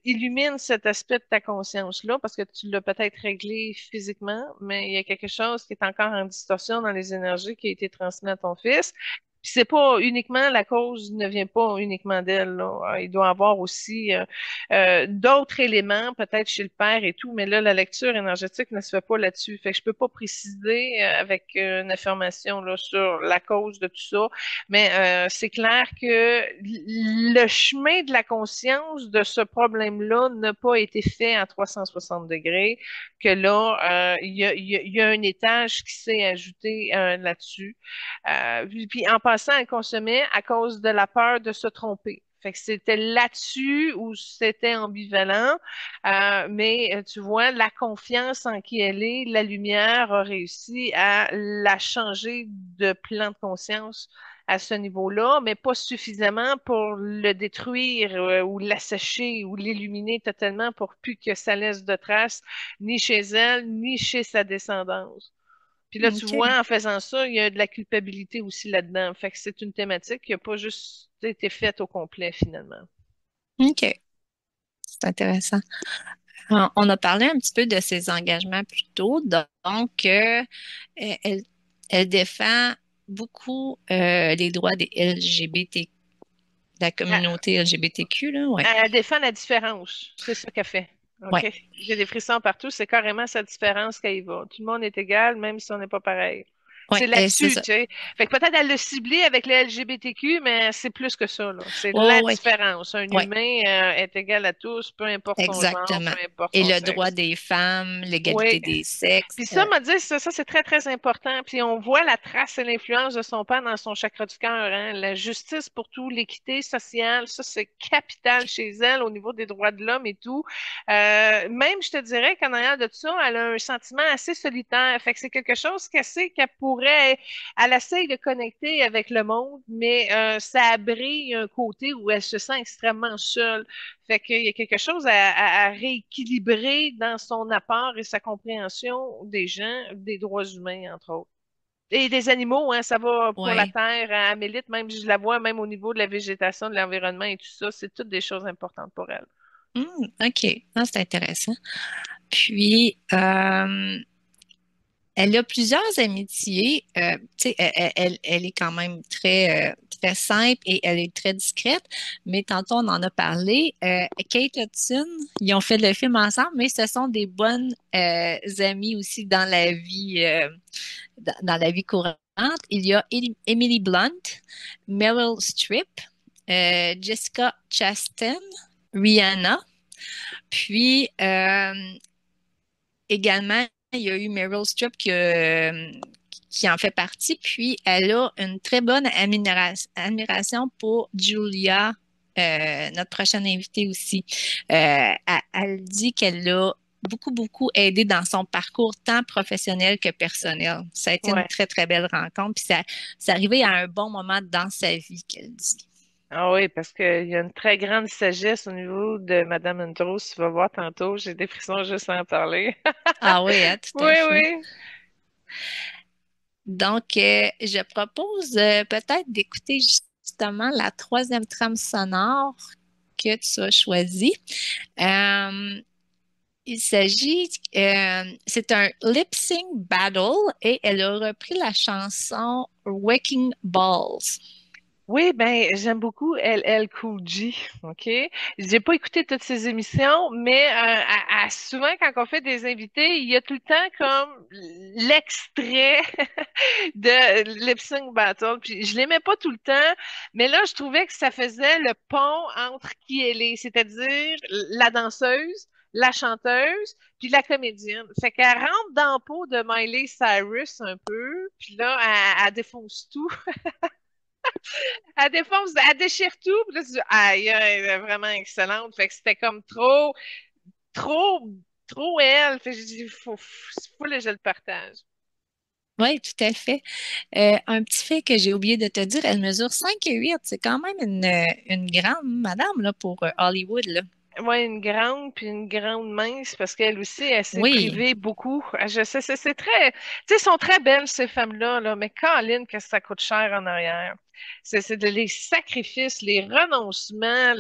illumine cet aspect de ta conscience-là, parce que tu l'as peut-être réglé physiquement, mais il y a quelque chose qui est encore en distorsion dans les énergies qui a été transmis à ton fils. Puis c'est pas uniquement la cause ne vient pas uniquement d'elle, là. Il doit y avoir aussi d'autres éléments, peut-être chez le père et tout, mais là, la lecture énergétique ne se fait pas là-dessus. Fait que je peux pas préciser avec une affirmation là, sur la cause de tout ça, mais c'est clair que le chemin de la conscience de ce problème-là n'a pas été fait à 360 degrés, que là, il y a un étage qui s'est ajouté là-dessus. Puis en passant, elle consommait à cause de la peur de se tromper. Fait que c'était là-dessus où c'était ambivalent, mais tu vois, la confiance en qui elle est, la lumière a réussi à la changer de plan de conscience à ce niveau-là, mais pas suffisamment pour le détruire ou l'assécher ou l'illuminer totalement pour plus que ça laisse de traces ni chez elle, ni chez sa descendance. Puis là, tu OK. vois, en faisant ça, il y a de la culpabilité aussi là-dedans. Fait que c'est une thématique qui n'a pas juste été faite au complet, finalement. OK. C'est intéressant. On a parlé un petit peu de ses engagements plus tôt. Donc, elle, elle défend beaucoup les droits des LGBT, de la Elle, communauté LGBTQ, là. Ouais. elle défend la différence. C'est ça qu'elle fait. Ouais. OK? J'ai des frissons partout. C'est carrément sa différence qu'elle y va. Tout le monde est égal, même si on n'est pas pareil. Ouais. C'est C'est là-dessus, ça. tu sais. Fait que peut-être elle l'a ciblé avec le LGBTQ, mais c'est plus que ça, là. C'est Ouais, la ouais, différence. Un ouais. humain est égal à tous, peu importe son genre, Exactement. peu importe Et son le droit sexe. des femmes, Oui. l'égalité des sexes. Puis ça, m'a dit, ça c'est très, très important. Puis on voit la trace et l'influence de son père dans son chakra du cœur, hein. La justice pour tout, l'équité sociale, ça, c'est capital chez elle au niveau des droits de l'homme et tout. Même, je te dirais qu'en arrière de tout ça, elle a un sentiment assez solitaire. Fait que c'est quelque chose qu'elle sait qu'elle pourrait elle essaye de connecter avec le monde, mais ça brille un côté où elle se sent extrêmement seule. Fait qu'il y a quelque chose à rééquilibrer dans son apport et sa compréhension des gens, des droits humains, entre autres. Et des animaux, hein, ça va pour la Ouais. terre, à Mélite, même je la vois, même au niveau de la végétation, de l'environnement et tout ça, c'est toutes des choses importantes pour elle. OK. Ah, c'est intéressant. Puis, elle a plusieurs amitiés. Tu sais, elle est quand même très simple et elle est très discrète. Mais tantôt, on en a parlé. Kate Hudson, ils ont fait le film ensemble, mais ce sont des bonnes amies aussi dans la vie courante. Il y a Emily Blunt, Meryl Streep, Jessica Chastain, Rihanna. Puis, également, il y a eu Meryl Streep qui en fait partie, puis elle a une très bonne admiration pour Julia, notre prochaine invitée aussi. Elle dit qu'elle l'a beaucoup aidé dans son parcours tant professionnel que personnel. Ça a été une Ouais. très, très belle rencontre, puis ça, c'est arrivé à un bon moment dans sa vie, qu'elle dit. Ah oui, parce qu'il y a une très grande sagesse au niveau de Madame Andrews. Tu vas voir tantôt, j'ai des frissons juste à en parler. Ah oui, hein, tout Oui, à fait. oui. Donc, je propose peut-être d'écouter justement la troisième trame sonore que tu as choisie. Euh, c'est un lip sync battle et elle a repris la chanson Wrecking Balls. Oui, ben j'aime beaucoup LL Cool J, OK? J'ai pas écouté toutes ses émissions, mais souvent quand on fait des invités, il y a tout le temps comme l'extrait de Lip Sync Battle. Puis je l'aimais pas tout le temps, mais là je trouvais que ça faisait le pont entre qui elle est, c'est-à-dire la danseuse, la chanteuse, puis la comédienne. Fait qu'elle rentre dans la peau de Miley Cyrus un peu, puis là elle défonce tout. Elle défonce, elle déchire tout. Puis là, tu dis, aïe, elle est vraiment excellente. Fait que c'était comme trop, trop elle. Fait que j'ai dit, faut que je le partage. Oui, tout à fait. Un petit fait que j'ai oublié de te dire, elle mesure 5'8". C'est quand même une grande madame là, pour Hollywood, là. Ouais, une grande, puis une grande mince, parce qu'elle aussi, elle s'est Oui. privée beaucoup. Je sais, c'est très, tu sais, sont très belles, ces femmes-là, là, mais Colin, que ça coûte cher en arrière. Les sacrifices, les renoncements,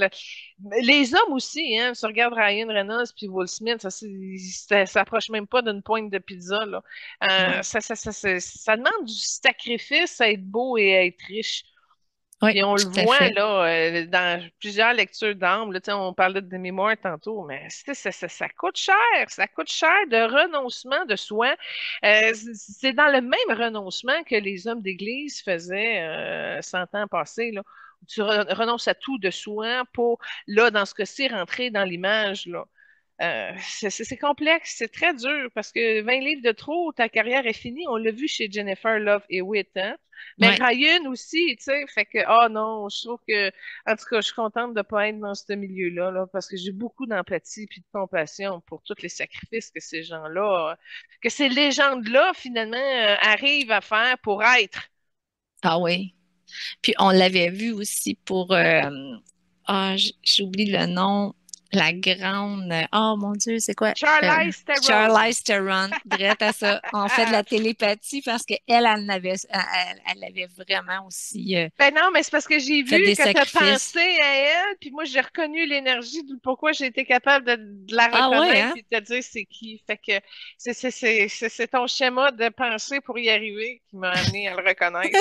les hommes aussi, hein. Tu regardes Ryan Reynolds puis Will Smith, ça s'approche même pas d'une pointe de pizza, là. Non. Ça demande du sacrifice à être beau et à être riche. Oui, Puis on le tout à voit fait. là dans plusieurs lectures d'âme. Là, tu sais, on parlait de mémoire tantôt, mais ça coûte cher. Ça coûte cher de renoncement de soi. C'est dans le même renoncement que les hommes d'Église faisaient 100 ans passés. Là, où tu renonces à tout de soi pour, là, dans ce cas-ci, rentrer dans l'image. Là. C'est complexe, c'est très dur parce que 20 livres de trop, ta carrière est finie. On l'a vu chez Jennifer Love Hewitt, hein? Mais Oui. Ryan aussi, tu sais, fait que, oh non, je trouve que, en tout cas, je suis contente de pas être dans ce milieu-là, là, parce que j'ai beaucoup d'empathie puis de compassion pour tous les sacrifices que ces gens-là, que ces légendes-là, finalement, arrivent à faire pour être. Ah oui. Puis on l'avait vu aussi pour j'oublie le nom, la grande oh mon Dieu, c'est quoi? Charlize Theron. Charlize Theron, drette à ça. On fait de la télépathie parce qu'elle, elle avait vraiment aussi Ben non, mais c'est parce que j'ai vu fait des que tu as sacrifices. pensé à elle, puis moi j'ai reconnu l'énergie de pourquoi j'ai été capable de la Ah ouais, reconnaître hein? puis de te dire c'est qui. Fait que c'est ton schéma de pensée pour y arriver qui m'a amené à le reconnaître.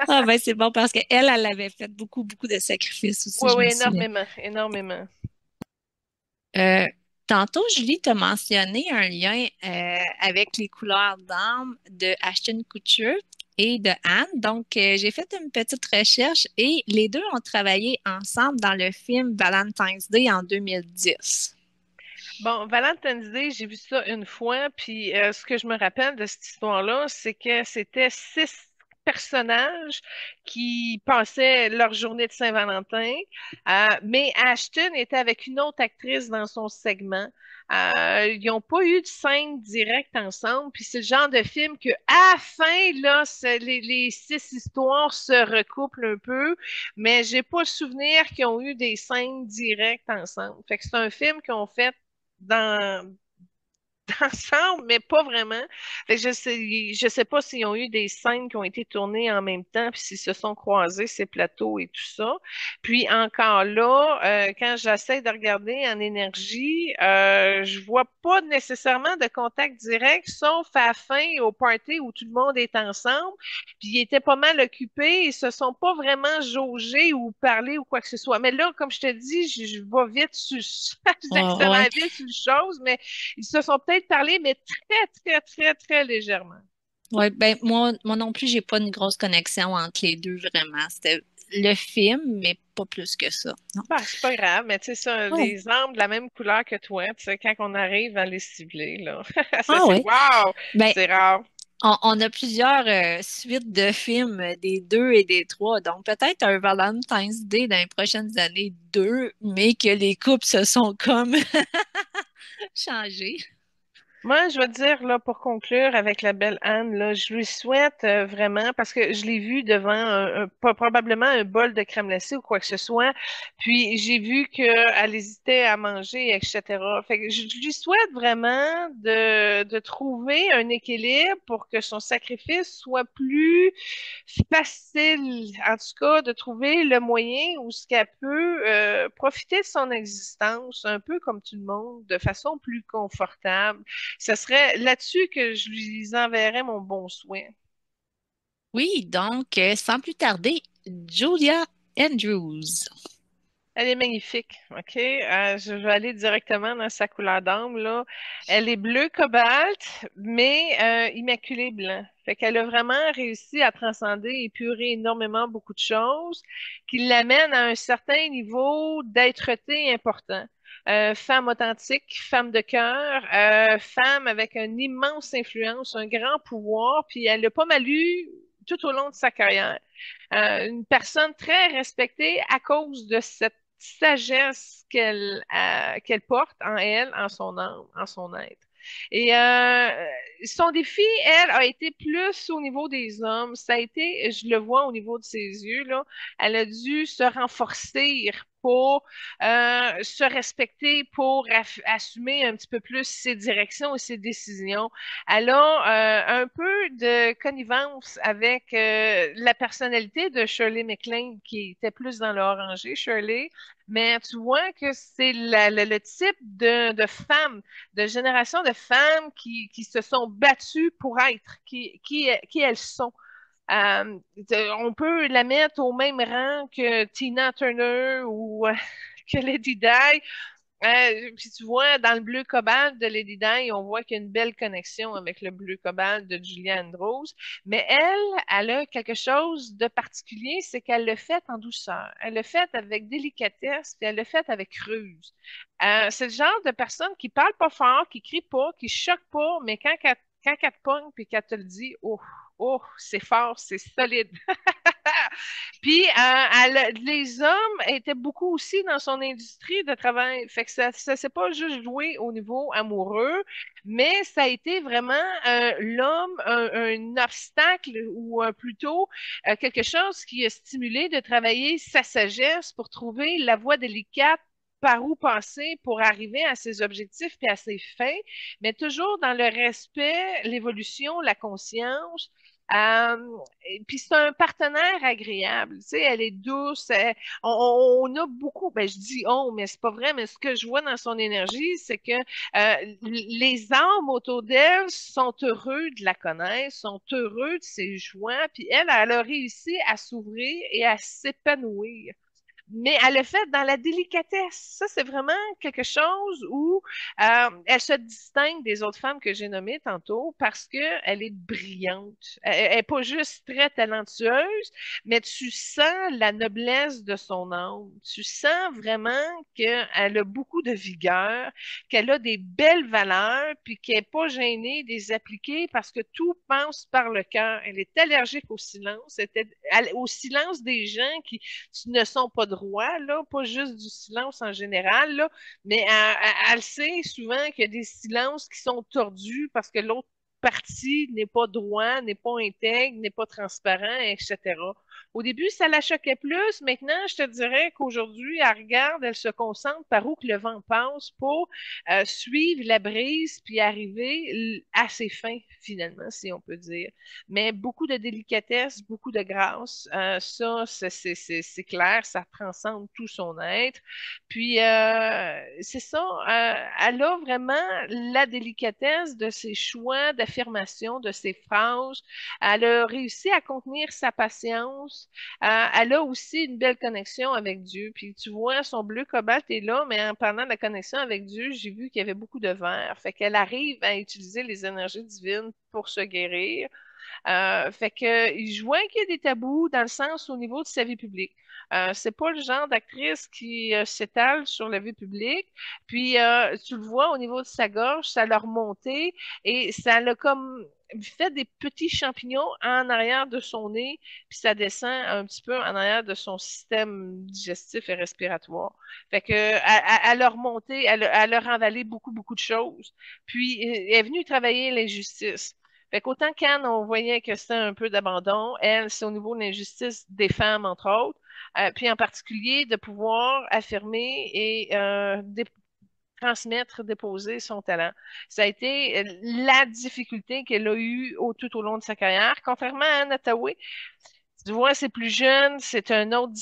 Ah ben c'est bon parce qu'elle, elle avait fait beaucoup de sacrifices aussi, Oui, je oui, me souviens. énormément, énormément. Euh, Tantôt, Julie t'a mentionné un lien avec les couleurs d'âme de Ashton Kutcher et de Anne. Donc, j'ai fait une petite recherche et les deux ont travaillé ensemble dans le film Valentine's Day en 2010. Bon, Valentine's Day, j'ai vu ça une fois, puis ce que je me rappelle de cette histoire-là, c'est que c'était 6 personnages qui passaient leur journée de Saint-Valentin, mais Ashton était avec une autre actrice dans son segment. Ils n'ont pas eu de scène directe ensemble, puis c'est le genre de film que à la fin, là, les six histoires se recouplent un peu, mais j'ai pas le souvenir qu'ils ont eu des scènes directes ensemble. Fait que c'est un film qu'ils ont fait dans ensemble, mais pas vraiment. Fait que je sais pas s'ils ont eu des scènes qui ont été tournées en même temps, puis s'ils se sont croisés, ces plateaux et tout ça. Puis encore là, quand j'essaie de regarder en énergie, je vois pas nécessairement de contact direct, sauf à la fin, au party où tout le monde est ensemble. Puis ils étaient pas mal occupés, ils se sont pas vraiment jaugés ou parlé ou quoi que ce soit. Mais là, comme je te dis, je vais vite sur, Ouais. j'accélère vite sur les choses, mais ils se sont peut-être parlé, mais très, très, très, très légèrement. Ouais, ben moi non plus, j'ai pas une grosse connexion entre les deux vraiment. C'était le film, mais pas plus que ça. Non. Bah, c'est pas grave, mais tu sais, ça, Oh. les arbres de la même couleur que toi, tu sais, quand on arrive à les cibler, là, ça Ah c'est ouais. wow! Ben, C'est rare. on a plusieurs suites de films des deux et des trois, donc peut-être un Valentine's Day dans les prochaines années deux, mais que les couples se sont comme changés. Moi, je veux dire, là, pour conclure avec la belle Anne, là, je lui souhaite vraiment, parce que je l'ai vue devant probablement un bol de crème glacée ou quoi que ce soit, puis j'ai vu qu'elle hésitait à manger, etc. Fait que je lui souhaite vraiment de trouver un équilibre pour que son sacrifice soit plus facile, en tout cas, de trouver le moyen où ce qu'elle peut profiter de son existence, un peu comme tout le monde, de façon plus confortable. Ce serait là-dessus que je lui enverrais mon bon soin. Oui, donc sans plus tarder, Julia Andrews. Elle est magnifique, OK? Je vais aller directement dans sa couleur d'âme, là. Elle est bleue cobalt, mais immaculée blanc. Fait qu'elle a vraiment réussi à transcender et épurer énormément beaucoup de choses qui l'amènent à un certain niveau d'être-té important. Femme authentique, femme de cœur, femme avec une immense influence, un grand pouvoir, puis elle a pas mal eu tout au long de sa carrière. Une personne très respectée à cause de cette sagesse qu'elle porte en elle, en son âme, en son être. Et son défi, elle, a été plus au niveau des hommes. Ça a été, je le vois au niveau de ses yeux, là, elle a dû se renforcer pour se respecter, pour assumer un petit peu plus ses directions et ses décisions. Elle a un peu de connivence avec la personnalité de Shirley MacLaine, qui était plus dans l'oranger, Shirley. Mais tu vois que c'est le type de femme, de génération de femmes qui se sont battues pour être qui elles sont. On peut la mettre au même rang que Tina Turner ou que Lady Di. Puis tu vois, dans le bleu cobalt de Lady Di, on voit qu'il y a une belle connexion avec le bleu cobalt de Julia Andrews. Mais elle a quelque chose de particulier, c'est qu'elle le fait en douceur. Elle le fait avec délicatesse, puis elle le fait avec ruse. C'est le genre de personne qui parle pas fort, qui crie pas, qui choque pas, mais quand elle te pogne puis qu'elle te le dit, oh, oh, c'est fort, c'est solide. Puis, les hommes étaient beaucoup aussi dans son industrie de travail. Fait que ça s'est pas juste joué au niveau amoureux, mais ça a été vraiment l'homme un obstacle ou plutôt quelque chose qui a stimulé de travailler sa sagesse pour trouver la voie délicate par où passer pour arriver à ses objectifs et à ses fins, mais toujours dans le respect, l'évolution, la conscience. Et puis c'est un partenaire agréable, tu sais, elle est douce, on a beaucoup, ben je dis on, mais c'est pas vrai, mais ce que je vois dans son énergie, c'est que les âmes autour d'elle sont heureux de la connaître, sont heureux de ses joies, puis elle a réussi à s'ouvrir et à s'épanouir. mais elle le fait dans la délicatesse. Ça, c'est vraiment quelque chose où elle se distingue des autres femmes que j'ai nommées tantôt parce que elle est brillante. Elle est pas juste très talentueuse, mais tu sens la noblesse de son âme. Tu sens vraiment qu'elle a beaucoup de vigueur, qu'elle a des belles valeurs, puis qu'elle n'est pas gênée de les appliquer parce que tout passe par le cœur. Elle est allergique au silence, au silence des gens qui ne sont pas droits, là, pas juste du silence en général, là, mais elle sait souvent qu'il y a des silences qui sont tordus parce que l'autre parti n'est pas droit, n'est pas intègre, n'est pas transparent, etc. Au début, ça la choquait plus. Maintenant, je te dirais qu'aujourd'hui, elle regarde, elle se concentre par où que le vent passe pour suivre la brise puis arriver à ses fins, finalement, si on peut dire. Mais beaucoup de délicatesse, beaucoup de grâce. Ça, c'est clair, ça transcende tout son être. Puis, c'est ça, elle a vraiment la délicatesse de ses choix d'affirmation, de ses phrases. Elle a réussi à contenir sa patience. Elle a aussi une belle connexion avec Dieu. Puis, tu vois, son bleu cobalt est là, mais en parlant de la connexion avec Dieu, j'ai vu qu'il y avait beaucoup de vert. Fait qu'elle arrive à utiliser les énergies divines pour se guérir. Fait que je vois qu'il y a des tabous dans le sens au niveau de sa vie publique. C'est pas le genre d'actrice qui s'étale sur la vie publique. Puis tu le vois au niveau de sa gorge, ça l'a remonté et ça l'a comme fait des petits champignons en arrière de son nez, puis ça descend un petit peu en arrière de son système digestif et respiratoire. Fait que elle a remonté, elle a renvalé beaucoup, beaucoup de choses. Puis elle est venue travailler l'injustice. Fait qu'autant qu'Anne, on voyait que c'était un peu d'abandon, elle, c'est au niveau de l'injustice des femmes, entre autres, puis en particulier de pouvoir affirmer et transmettre, déposer son talent. Ça a été la difficulté qu'elle a eue tout au long de sa carrière. Contrairement à Anne Hathaway, tu vois, c'est plus jeune, c'est un autre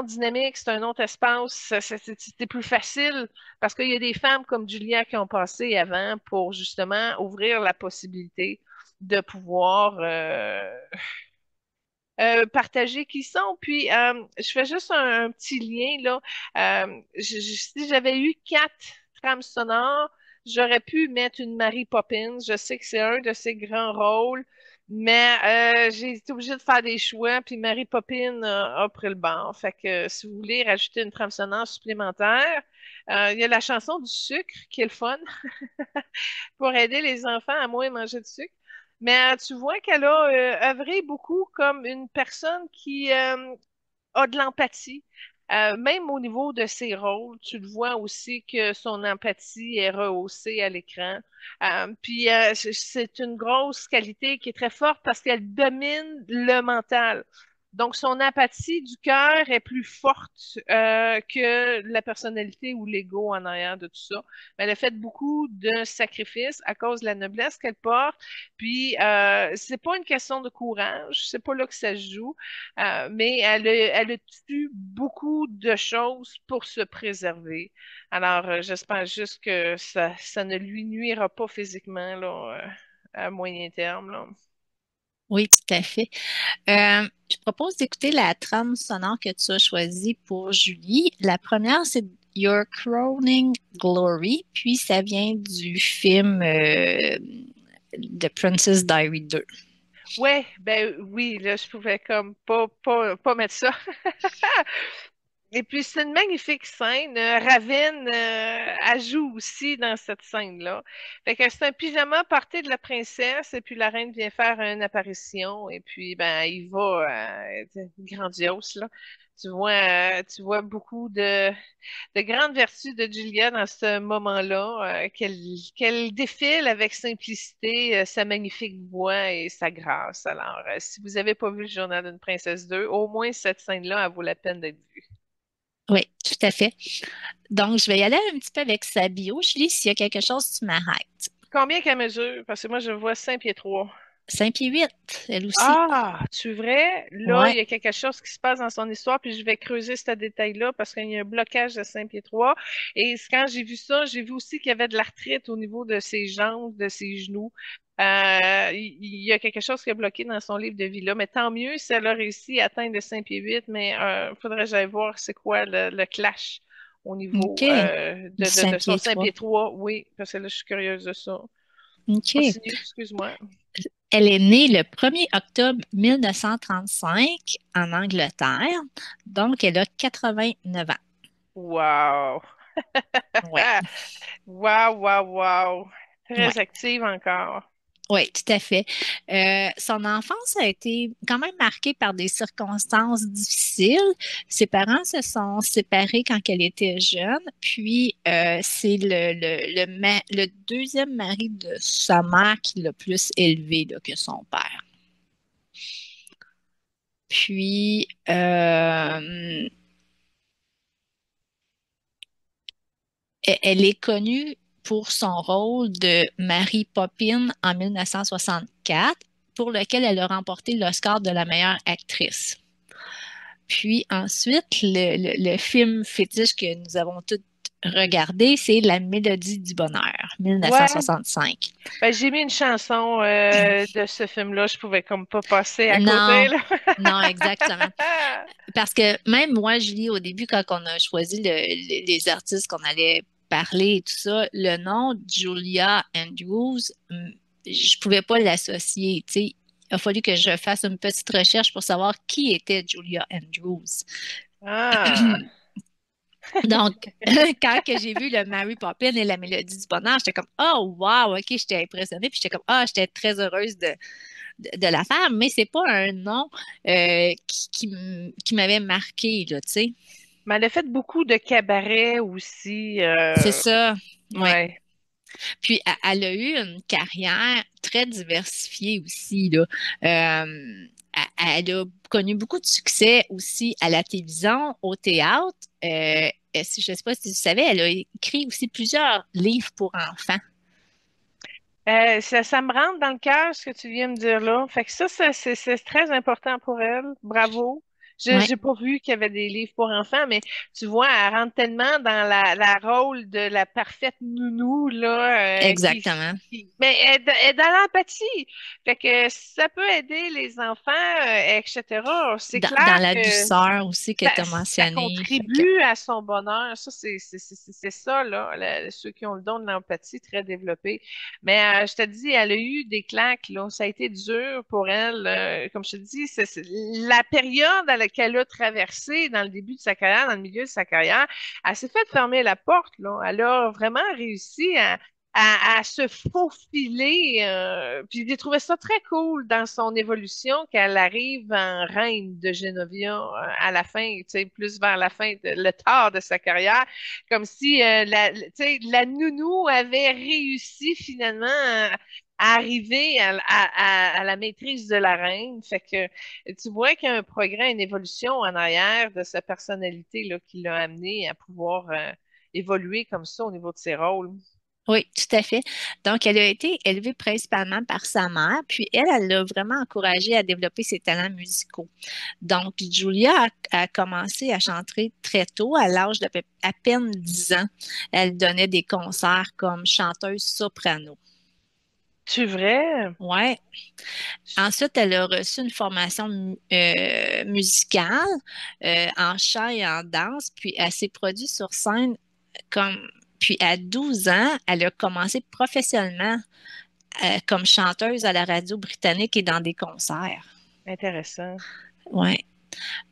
dynamique, c'est un autre espace, c'est plus facile parce qu'il y a des femmes comme Julia qui ont passé avant pour justement ouvrir la possibilité de pouvoir partager qui sont. Puis, je fais juste un petit lien, là. Si j'avais eu 4 trames sonores, j'aurais pu mettre une Mary Poppins. Je sais que c'est un de ses grands rôles, mais j'ai été obligée de faire des choix, puis Mary Poppins a pris le banc. Fait que si vous voulez rajouter une trame sonore supplémentaire, il y a la chanson du sucre qui est le fun pour aider les enfants à moins manger de sucre. Mais tu vois qu'elle a œuvré beaucoup comme une personne qui a de l'empathie. Même au niveau de ses rôles, tu le vois aussi que son empathie est rehaussée à l'écran. Puis c'est une grosse qualité qui est très forte parce qu'elle domine le mental. Donc son empathie du cœur est plus forte que la personnalité ou l'ego en arrière de tout ça. Mais elle a fait beaucoup de sacrifices à cause de la noblesse qu'elle porte. Puis c'est pas une question de courage, c'est pas là que ça se joue. Mais elle a tué beaucoup de choses pour se préserver. Alors, j'espère juste que ça ne lui nuira pas physiquement là, à moyen terme, là. Oui, tout à fait. Je propose d'écouter la trame sonore que tu as choisie pour Julie. La première, c'est Your Crowning Glory, puis ça vient du film The Princess Diary 2. Ouais, ben oui, là, je pouvais comme pas mettre ça. Et puis, c'est une magnifique scène. Raven, elle joue aussi dans cette scène-là. Fait que c'est un pyjama porté de la princesse, et puis la reine vient faire une apparition, et puis, ben, il va, c'est grandiose, là. Tu vois beaucoup de grandes vertus de Julia dans ce moment-là, qu'elle défile avec simplicité, sa magnifique voix et sa grâce. Alors, si vous n'avez pas vu le Journal d'une princesse 2, au moins cette scène-là, elle vaut la peine d'être vue. Oui, tout à fait. Donc, je vais y aller un petit peu avec sa bio. Julie, s'il y a quelque chose, tu m'arrêtes. Combien qu'elle mesure? Parce que moi, je vois 5 pieds 3. 5 pieds 8, elle aussi. Ah, tu es vrai? Là, il Ouais, y a quelque chose qui se passe dans son histoire, puis je vais creuser ce détail-là parce qu'il y a un blocage de 5 pieds 3. Et quand j'ai vu ça, j'ai vu aussi qu'il y avait de l'arthrite au niveau de ses jambes, de ses genoux. Il y a quelque chose qui a bloqué dans son livre de vie-là, mais tant mieux si elle a réussi à atteindre le 5 pieds 8, mais il faudrait que j'aille voir c'est quoi le clash au OK, niveau du de 5 son pieds 5 3. pieds 3. Oui, parce que là, je suis curieuse de ça. OK. Continue, excuse-moi. Elle est née le 1er octobre 1935 en Angleterre, donc elle a 89 ans. Wow! Ouais, Wow, wow, wow. ouais. Très active encore. Oui, tout à fait. Son enfance a été quand même marquée par des circonstances difficiles. Ses parents se sont séparés quand elle était jeune, puis c'est le deuxième mari de sa mère qui l'a plus élevée là, que son père. Puis, elle est connue pour son rôle de Mary Poppins en 1964, pour lequel elle a remporté l'Oscar de la meilleure actrice. Puis ensuite, le film fétiche que nous avons tous regardé, c'est La Mélodie du Bonheur, Ouais, 1965. ben, j'ai mis une chanson de ce film-là. Je pouvais comme pas passer à côté, Non, là. non, exactement. Parce que même moi, Julie, au début, quand on a choisi les artistes qu'on allait parler et tout ça, le nom Julia Andrews, je pouvais pas l'associer, tu sais. Il a fallu que je fasse une petite recherche pour savoir qui était Julia Andrews. Ah, Donc, quand que j'ai vu le Mary Poppins et la Mélodie du Bonheur, j'étais comme, oh, wow, OK, j'étais impressionnée. Puis j'étais comme, ah, j'étais très heureuse de la faire, mais c'est pas un nom qui m'avait marqué, là, tu sais. mais elle a fait beaucoup de cabarets aussi. C'est ça, ouais. Ouais. Puis, elle a eu une carrière très diversifiée aussi, là. Elle a connu beaucoup de succès aussi à la télévision, au théâtre. Je ne sais pas si tu savais, elle a écrit aussi plusieurs livres pour enfants. Ça me rentre dans le cœur ce que tu viens de dire là. Fait que c'est très important pour elle. Bravo. Ouais, J'ai pas vu qu'il y avait des livres pour enfants, mais tu vois, elle rentre tellement dans la rôle de la parfaite nounou, là, exactement. mais elle est dans l'empathie. Fait que ça peut aider les enfants, etc. C'est Dans clair la que douceur aussi que tu as ça mentionné. Fait que, contribue à son bonheur. Ça, c'est ça, là, ceux qui ont le don de l'empathie très développé. Mais je te dis, elle a eu des claques, là. Ça a été dur pour elle. Comme je te dis, la période qu'elle a traversée dans le début de sa carrière, dans le milieu de sa carrière, elle s'est fait fermer la porte, là. Elle a vraiment réussi à se faufiler. Puis j'ai trouvé ça très cool dans son évolution qu'elle arrive en reine de Genovia à la fin, tu sais, plus vers la fin, le tard de sa carrière, comme si tu sais, la nounou avait réussi finalement à arriver à la maîtrise de la reine. Fait que tu vois qu'il y a un progrès, une évolution en arrière de sa personnalité là, qui l'a amené à pouvoir évoluer comme ça au niveau de ses rôles. oui, tout à fait. Donc, elle a été élevée principalement par sa mère, puis elle l'a vraiment encouragée à développer ses talents musicaux. Donc, Julia a commencé à chanter très tôt, à l'âge à peine 10 ans. Elle donnait des concerts comme chanteuse soprano. C'est vrai? Ouais. Ensuite, elle a reçu une formation musicale en chant et en danse, puis elle s'est produite sur scène comme. Puis à 12 ans, elle a commencé professionnellement comme chanteuse à la radio britannique et dans des concerts. Intéressant. Ouais.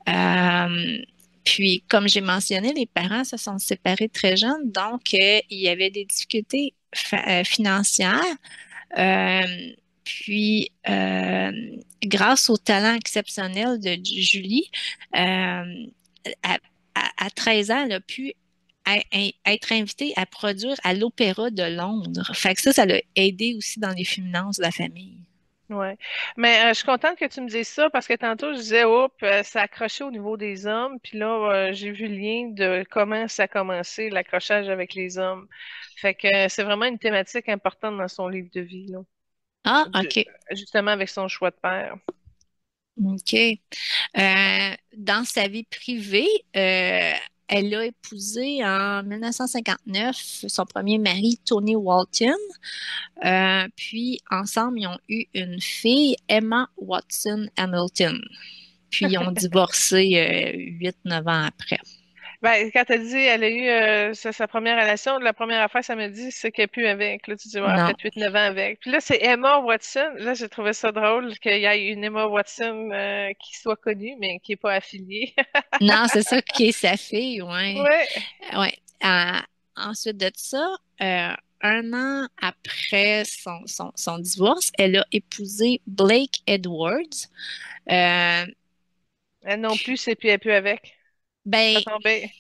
Euh, Puis, comme j'ai mentionné, les parents se sont séparés très jeunes, donc il y avait des difficultés financières. Euh, puis, grâce au talent exceptionnel de Julie, à, 13 ans, elle a pu être invitée à produire à l'Opéra de Londres. Fait que ça l'a aidé aussi dans les finances de la famille. Ouais. Mais je suis contente que tu me dises ça parce que tantôt je disais, oups, ça accrochait au niveau des hommes. Puis là, j'ai vu le lien de comment ça a commencé, l'accrochage avec les hommes. Fait que c'est vraiment une thématique importante dans son livre de vie, là. Ah, ju- OK. justement avec son choix de père. OK. Dans sa vie privée, elle a épousé en 1959 son premier mari, Tony Walton. Puis ensemble, ils ont eu une fille, Emma Watson Hamilton. Puis ils ont divorcé 8-9 ans après. Ben, quand elle dit elle a eu sa première relation, la première affaire, ça me dit, c'est qu'elle n'est plus avec. Là, tu dis, ouais, elle a Non. fait 8-9 ans avec. Puis là, c'est Emma Watson. Là, j'ai trouvé ça drôle qu'il y ait une Emma Watson qui soit connue, mais qui n'est pas affiliée. Non, c'est ça qui est sa fille, ouais. Ouais. Ouais. Ensuite de ça, un an après son divorce, elle a épousé Blake Edwards. Euh, Elle non plus, puis, c'est plus, elle est plus avec. Ça a ben, tombé.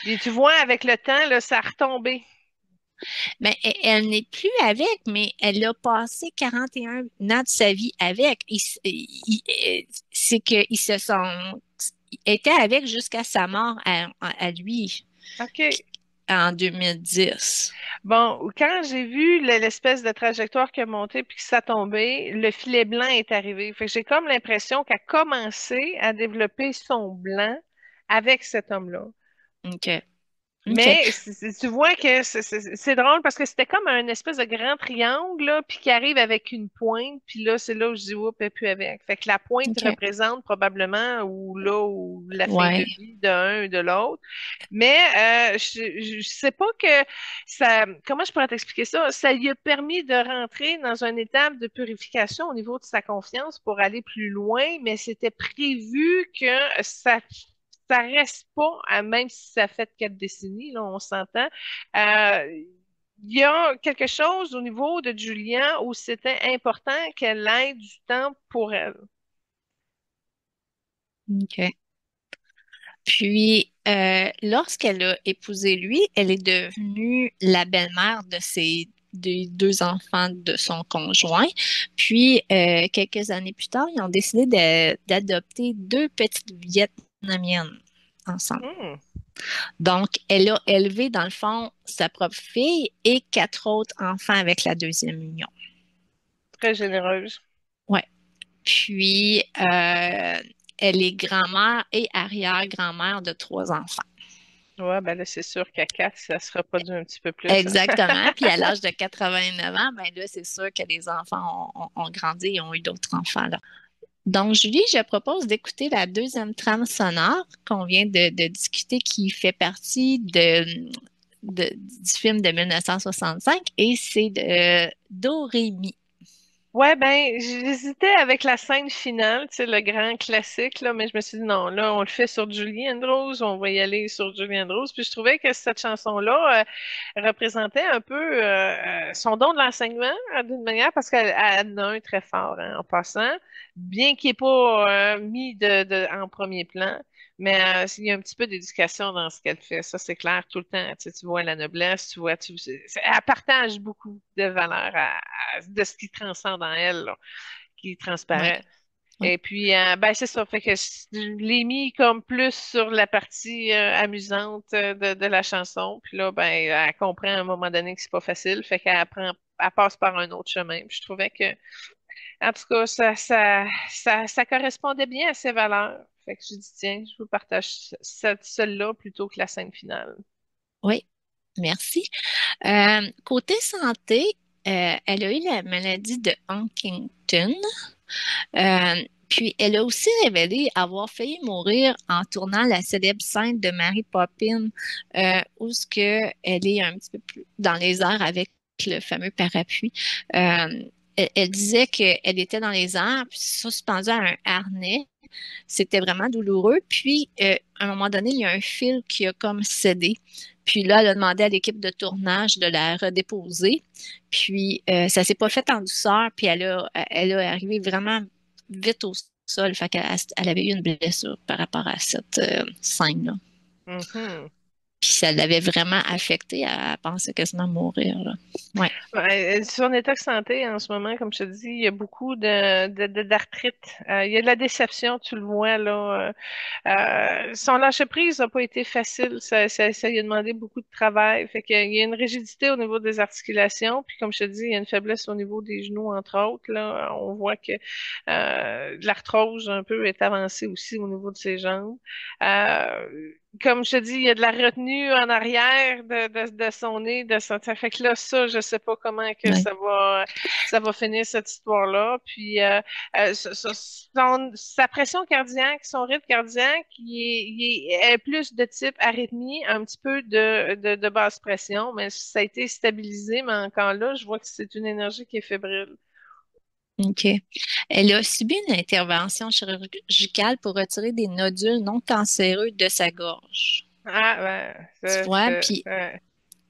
Puis tu vois, avec le temps, là, ça a retombé. elle n'est plus avec, mais elle a passé 41 ans de sa vie avec. C'est qu'ils se sont étaient avec jusqu'à sa mort à lui OK. en 2010. Bon, quand j'ai vu l'espèce de trajectoire qui a monté puis que ça tombait, le filet blanc est arrivé. Fait que j'ai comme l'impression qu'elle a commencé à développer son blanc avec cet homme-là. OK. OK. Mais tu vois que c'est drôle parce que c'était comme un espèce de grand triangle, là, puis qui arrive avec une pointe, puis là, c'est là où je dis, oups, et puis avec. Fait que la pointe OK. représente probablement ou là où la fin de Ouais. vie d'un et de l'autre. Mais je sais pas que ça, comment je pourrais t'expliquer ça? Ça lui a permis de rentrer dans une étape de purification au niveau de sa confiance pour aller plus loin, mais c'était prévu que ça reste pas, même si ça fait 4 décennies, là, on s'entend. Euh, il y a quelque chose au niveau de Julien où c'était important qu'elle ait du temps pour elle. OK. Puis, lorsqu'elle a épousé lui, elle est devenue la belle-mère des deux enfants de son conjoint. Puis, quelques années plus tard, ils ont décidé d'adopter deux petites Vietnamiennes ensemble. Hmm, Donc, elle a élevé, dans le fond, sa propre fille et quatre autres enfants avec la deuxième union. très généreuse. Ouais. Puis, elle est grand-mère et arrière-grand-mère de trois enfants. Ouais, ben là, c'est sûr qu'à 4, ça se reproduit un petit peu plus, hein. Exactement. Puis à l'âge de 89 ans, ben là, c'est sûr que les enfants ont grandi et ont eu d'autres enfants, là. Donc, Julie, je propose d'écouter la deuxième trame sonore qu'on vient de discuter qui fait partie du film de 1965 et c'est de Do, Ré, Mi. Ouais, ben, j'hésitais avec la scène finale, tu sais, le grand classique, là, mais je me suis dit non, là, on le fait sur Julie Andrews, on va y aller sur Julie Andrews. Puis je trouvais que cette chanson-là représentait un peu son don de l'enseignement, d'une manière, parce qu'elle en a un très fort, hein, en passant, bien qu'il n'est pas mis en premier plan. Mais il y a un petit peu d'éducation dans ce qu'elle fait. Ça, c'est clair tout le temps. Tu sais, tu vois la noblesse, tu vois, elle partage beaucoup de valeurs de ce qui transcende en elle, là, qui Oui, transparaît. oui, Et puis, ben, c'est ça. Fait que je l'ai mis comme plus sur la partie amusante de la chanson. Puis là, ben, elle comprend à un moment donné que c'est pas facile. Fait qu'elle apprend, elle passe par un autre chemin. Puis je trouvais que, en tout cas, ça correspondait bien à ses valeurs. Fait que je dis, tiens, je vous partage celle-là plutôt que la scène finale. oui. Merci. Côté santé, elle a eu la maladie de Huntington. Puis, elle a aussi révélé avoir failli mourir en tournant la célèbre scène de Mary Poppins, où ce que elle est un petit peu plus dans les airs avec le fameux parapluie. Elle disait qu'elle était dans les airs, puis suspendue à un harnais. C'était vraiment douloureux. Puis, à un moment donné, il y a un fil qui a comme cédé. Puis là, elle a demandé à l'équipe de tournage de la redéposer. Puis, ça s'est pas fait en douceur. Puis, elle a arrivé vraiment vite au sol. Fait qu'elle elle avait eu une blessure par rapport à cette scène-là. Mhm. Puis ça l'avait vraiment affecté, elle pensait quasiment mourir, là. Ouais, Ouais, son état de santé en ce moment, comme je te dis, il y a beaucoup d'arthrite. Il y a de la déception, tu le vois là. Son lâcher-prise n'a pas été facile. Ça lui a demandé beaucoup de travail. Fait qu'il y a une rigidité au niveau des articulations. Puis comme je te dis, il y a une faiblesse au niveau des genoux, entre autres. Là, on voit que l'arthrose un peu est avancée aussi au niveau de ses jambes. Comme je te dis, il y a de la retenue en arrière de son nez, de son. Ça fait que là, ça, je sais pas comment que ouais. ça va finir cette histoire-là. Puis sa pression cardiaque, son rythme cardiaque, est plus de type arythmie, un petit peu de basse pression, mais ça a été stabilisé, mais encore là, je vois que c'est une énergie qui est fébrile. OK. Elle a subi une intervention chirurgicale pour retirer des nodules non cancéreux de sa gorge. Ah, ben, Tu vois,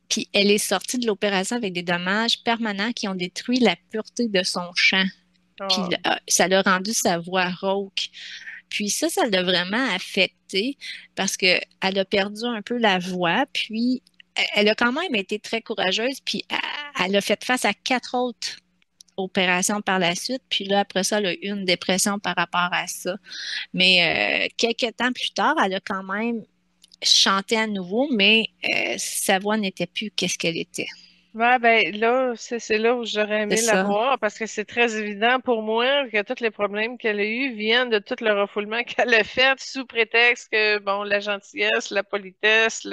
puis elle est sortie de l'opération avec des dommages permanents qui ont détruit la pureté de son chant. Puis oh. ça l'a rendu sa voix rauque. Puis ça l'a vraiment affecté parce que elle a perdu un peu la voix. Puis elle a quand même été très courageuse. Puis elle a fait face à 4 autres opérations par la suite. Puis là, après ça, elle a eu une dépression par rapport à ça. Mais quelques temps plus tard, elle a quand même chanté à nouveau, mais sa voix n'était plus qu'est-ce qu'elle était. Ouais, ben là, c'est là où j'aurais C'est aimé la ça. voir parce que c'est très évident pour moi que tous les problèmes qu'elle a eus viennent de tout le refoulement qu'elle a fait sous prétexte que, bon, la gentillesse, la politesse, tu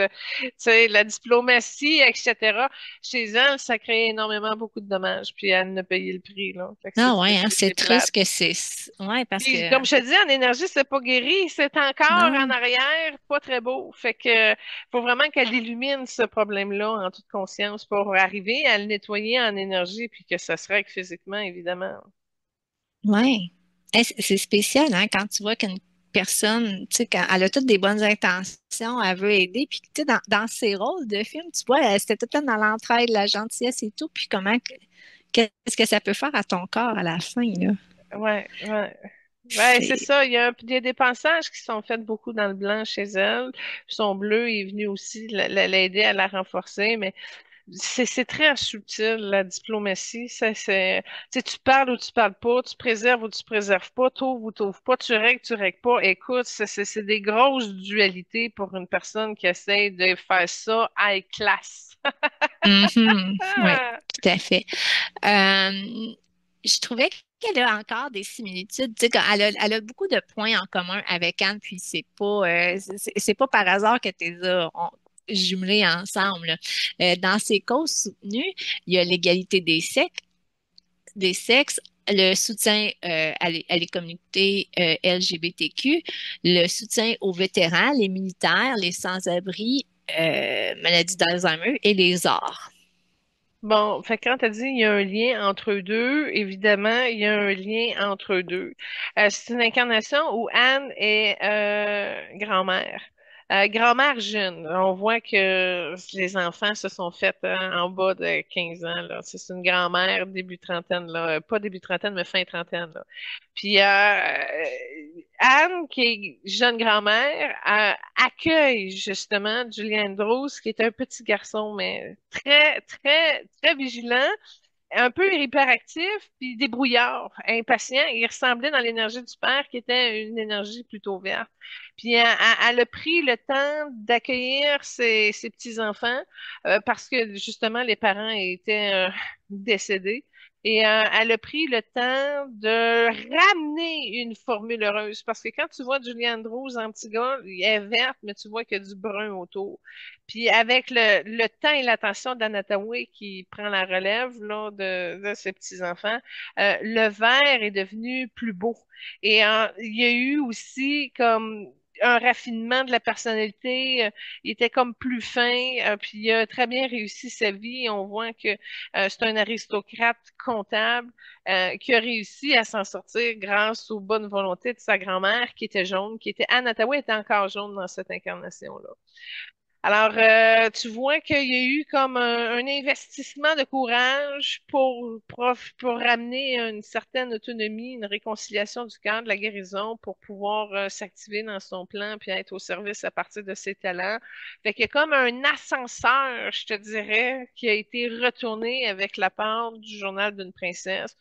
sais, la diplomatie, etc. Chez elle, ça crée énormément beaucoup de dommages, puis elle en a payé le prix, là. Fait que Ah ouais, hein, c'est c'est plate. triste que c'est. Ouais, parce Puis, que comme je te dis, en énergie, c'est pas guéri, c'est encore en non. arrière, pas très beau. Fait que faut vraiment qu'elle illumine ce problème-là en toute conscience pour arriver à le nettoyer en énergie, puis que ça se règle physiquement, évidemment. Ouais. C'est spécial, hein, quand tu vois qu'une personne, tu sais, quand elle a toutes des bonnes intentions, elle veut aider, puis tu sais, dans ses rôles de film, tu vois, c'était tout le temps dans l'entraide, la gentillesse et tout, puis qu'est-ce que ça peut faire à ton corps à la fin, là? Ouais, ouais. Ouais, c'est C'est. ça. Il y a des passages qui sont faits beaucoup dans le blanc chez elle. Son bleu est venu aussi l'aider à la renforcer, mais c'est très subtil, la diplomatie. Tu sais, tu parles ou tu parles pas, tu préserves ou tu préserves pas, t'ouvres ou t'ouvres pas, tu règles pas. Écoute, c'est des grosses dualités pour une personne qui essaie de faire ça high class. Mhm. Oui, Ah! tout à fait. Je trouvais qu'elle a encore des similitudes. Tu sais, elle a beaucoup de points en commun avec Anne, puis c'est pas par hasard que tu les as jumelés ensemble, là. Dans ses causes soutenues, il y a l'égalité des sexes, le soutien à les communautés LGBTQ, le soutien aux vétérans, les militaires, les sans-abri, maladies d'Alzheimer et les arts. Bon, fait que quand t'as dit il y a un lien entre eux deux, évidemment, il y a un lien entre eux deux. C'est une incarnation où Anne est grand-mère. Grand-mère jeune. On voit que les enfants se sont faits en bas de 15 ans, là. C'est une grand-mère début trentaine, là. Pas début trentaine, mais fin trentaine, là. Puis Anne, qui est jeune grand-mère, accueille justement Julie Andrews, qui est un petit garçon, mais très, très, très vigilant, un peu hyperactif, puis débrouillard, impatient. Il ressemblait dans l'énergie du père, qui était une énergie plutôt verte. Puis elle a pris le temps d'accueillir ses petits-enfants parce que justement les parents étaient décédés. Et elle a pris le temps de ramener une formule heureuse. Parce que quand tu vois Julianne Andrews en petit gars, elle est verte, mais tu vois qu'il y a du brun autour. Puis avec le temps et l'attention d'Anna Tawai qui prend la relève là, de ses petits-enfants, le vert est devenu plus beau. Et il y a eu aussi comme un raffinement de la personnalité. Il était comme plus fin, puis il a très bien réussi sa vie. On voit que c'est un aristocrate comptable qui a réussi à s'en sortir grâce aux bonnes volontés de sa grand-mère qui était jaune, qui était Anna Tawai était encore jaune dans cette incarnation-là. Alors, tu vois qu'il y a eu comme un investissement de courage pour ramener une certaine autonomie, une réconciliation du cœur, de la guérison, pour pouvoir s'activer dans son plan puis être au service à partir de ses talents. Fait qu'il y a comme un ascenseur, je te dirais, qui a été retourné avec la part du journal d'une princesse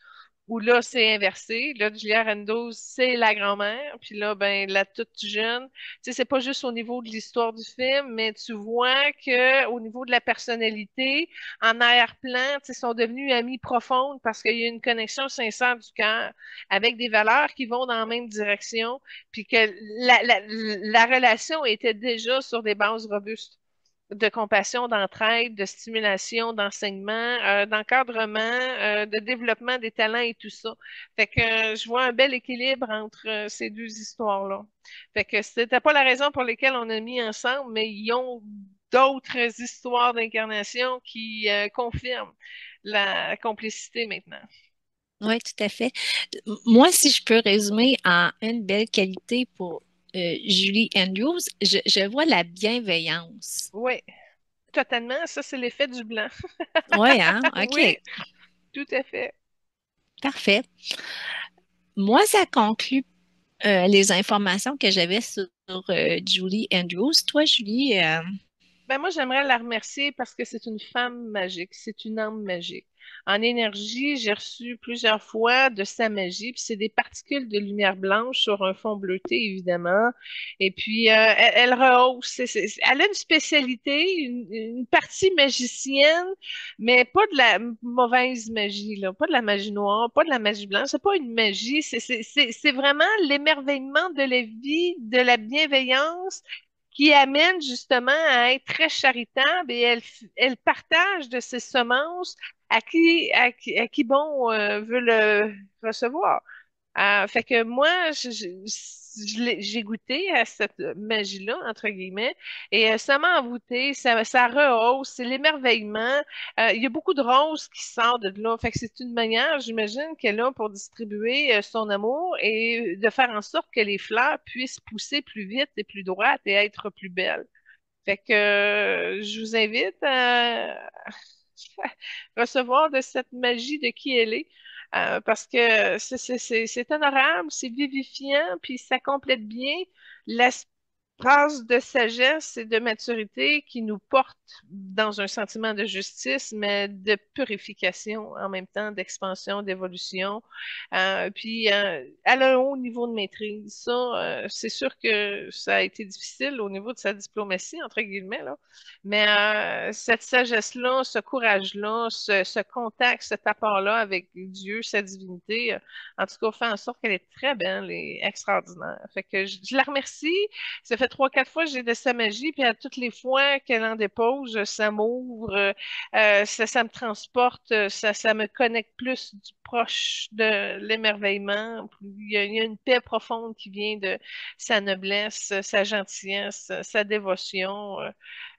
où là, c'est inversé. Là, Julia Randall, c'est la grand-mère. Puis là, ben, la toute jeune. Tu sais, c'est pas juste au niveau de l'histoire du film, mais tu vois que au niveau de la personnalité, en arrière-plan, tu sais, sont devenus amis profondes parce qu'il y a une connexion sincère du cœur avec des valeurs qui vont dans la même direction, puis que la relation était déjà sur des bases robustes de compassion, d'entraide, de stimulation, d'enseignement, d'encadrement, de développement des talents et tout ça. Fait que je vois un bel équilibre entre ces deux histoires-là. Fait que c'était pas la raison pour laquelle on a mis ensemble, mais ils ont d'autres histoires d'incarnation qui confirment la complicité maintenant. Oui, tout à fait. Moi, si je peux résumer en une belle qualité pour Julie Andrews, je vois la bienveillance. Oui, totalement. Ça, c'est l'effet du blanc. Oui, hein? Oui, OK. tout à fait. Parfait. Moi, ça conclut les informations que j'avais sur Julie Andrews. Toi, Julie, Ben moi, j'aimerais la remercier parce que c'est une femme magique, c'est une âme magique. En énergie, j'ai reçu plusieurs fois de sa magie, puis c'est des particules de lumière blanche sur un fond bleuté, évidemment. Et puis, elle rehausse. Elle a une spécialité, une partie magicienne, mais pas de la mauvaise magie, là, pas de la magie noire, pas de la magie blanche. C'est pas une magie, c'est vraiment l'émerveillement de la vie, de la bienveillance qui amène justement à être très charitable et elle partage de ses semences à qui bon veut le recevoir. Fait que moi, j'ai goûté à cette magie-là, entre guillemets, et ça m'a envoûté, ça rehausse, c'est l'émerveillement. Il y a beaucoup de roses qui sortent de là. Fait que c'est une manière, j'imagine, qu'elle a pour distribuer son amour et de faire en sorte que les fleurs puissent pousser plus vite et plus droites et être plus belles. Fait que je vous invite à recevoir de cette magie de qui elle est. Parce que c'est honorable, c'est vivifiant, puis ça complète bien la phrase de sagesse et de maturité qui nous porte dans un sentiment de justice, mais de purification en même temps, d'expansion, d'évolution. Elle a un haut niveau de maîtrise. Ça, c'est sûr que ça a été difficile au niveau de sa diplomatie, entre guillemets, là. Mais cette sagesse-là, ce courage-là, ce contact, cet apport-là avec Dieu, sa divinité, en tout cas, fait en sorte qu'elle est très belle et extraordinaire. Fait que je la remercie. Ça fait trois, quatre fois que j'ai de sa magie, puis à toutes les fois qu'elle en dépose, ça m'ouvre, ça me transporte, ça me connecte plus du proche de l'émerveillement. Il y a une paix profonde qui vient de sa noblesse, sa gentillesse, sa dévotion.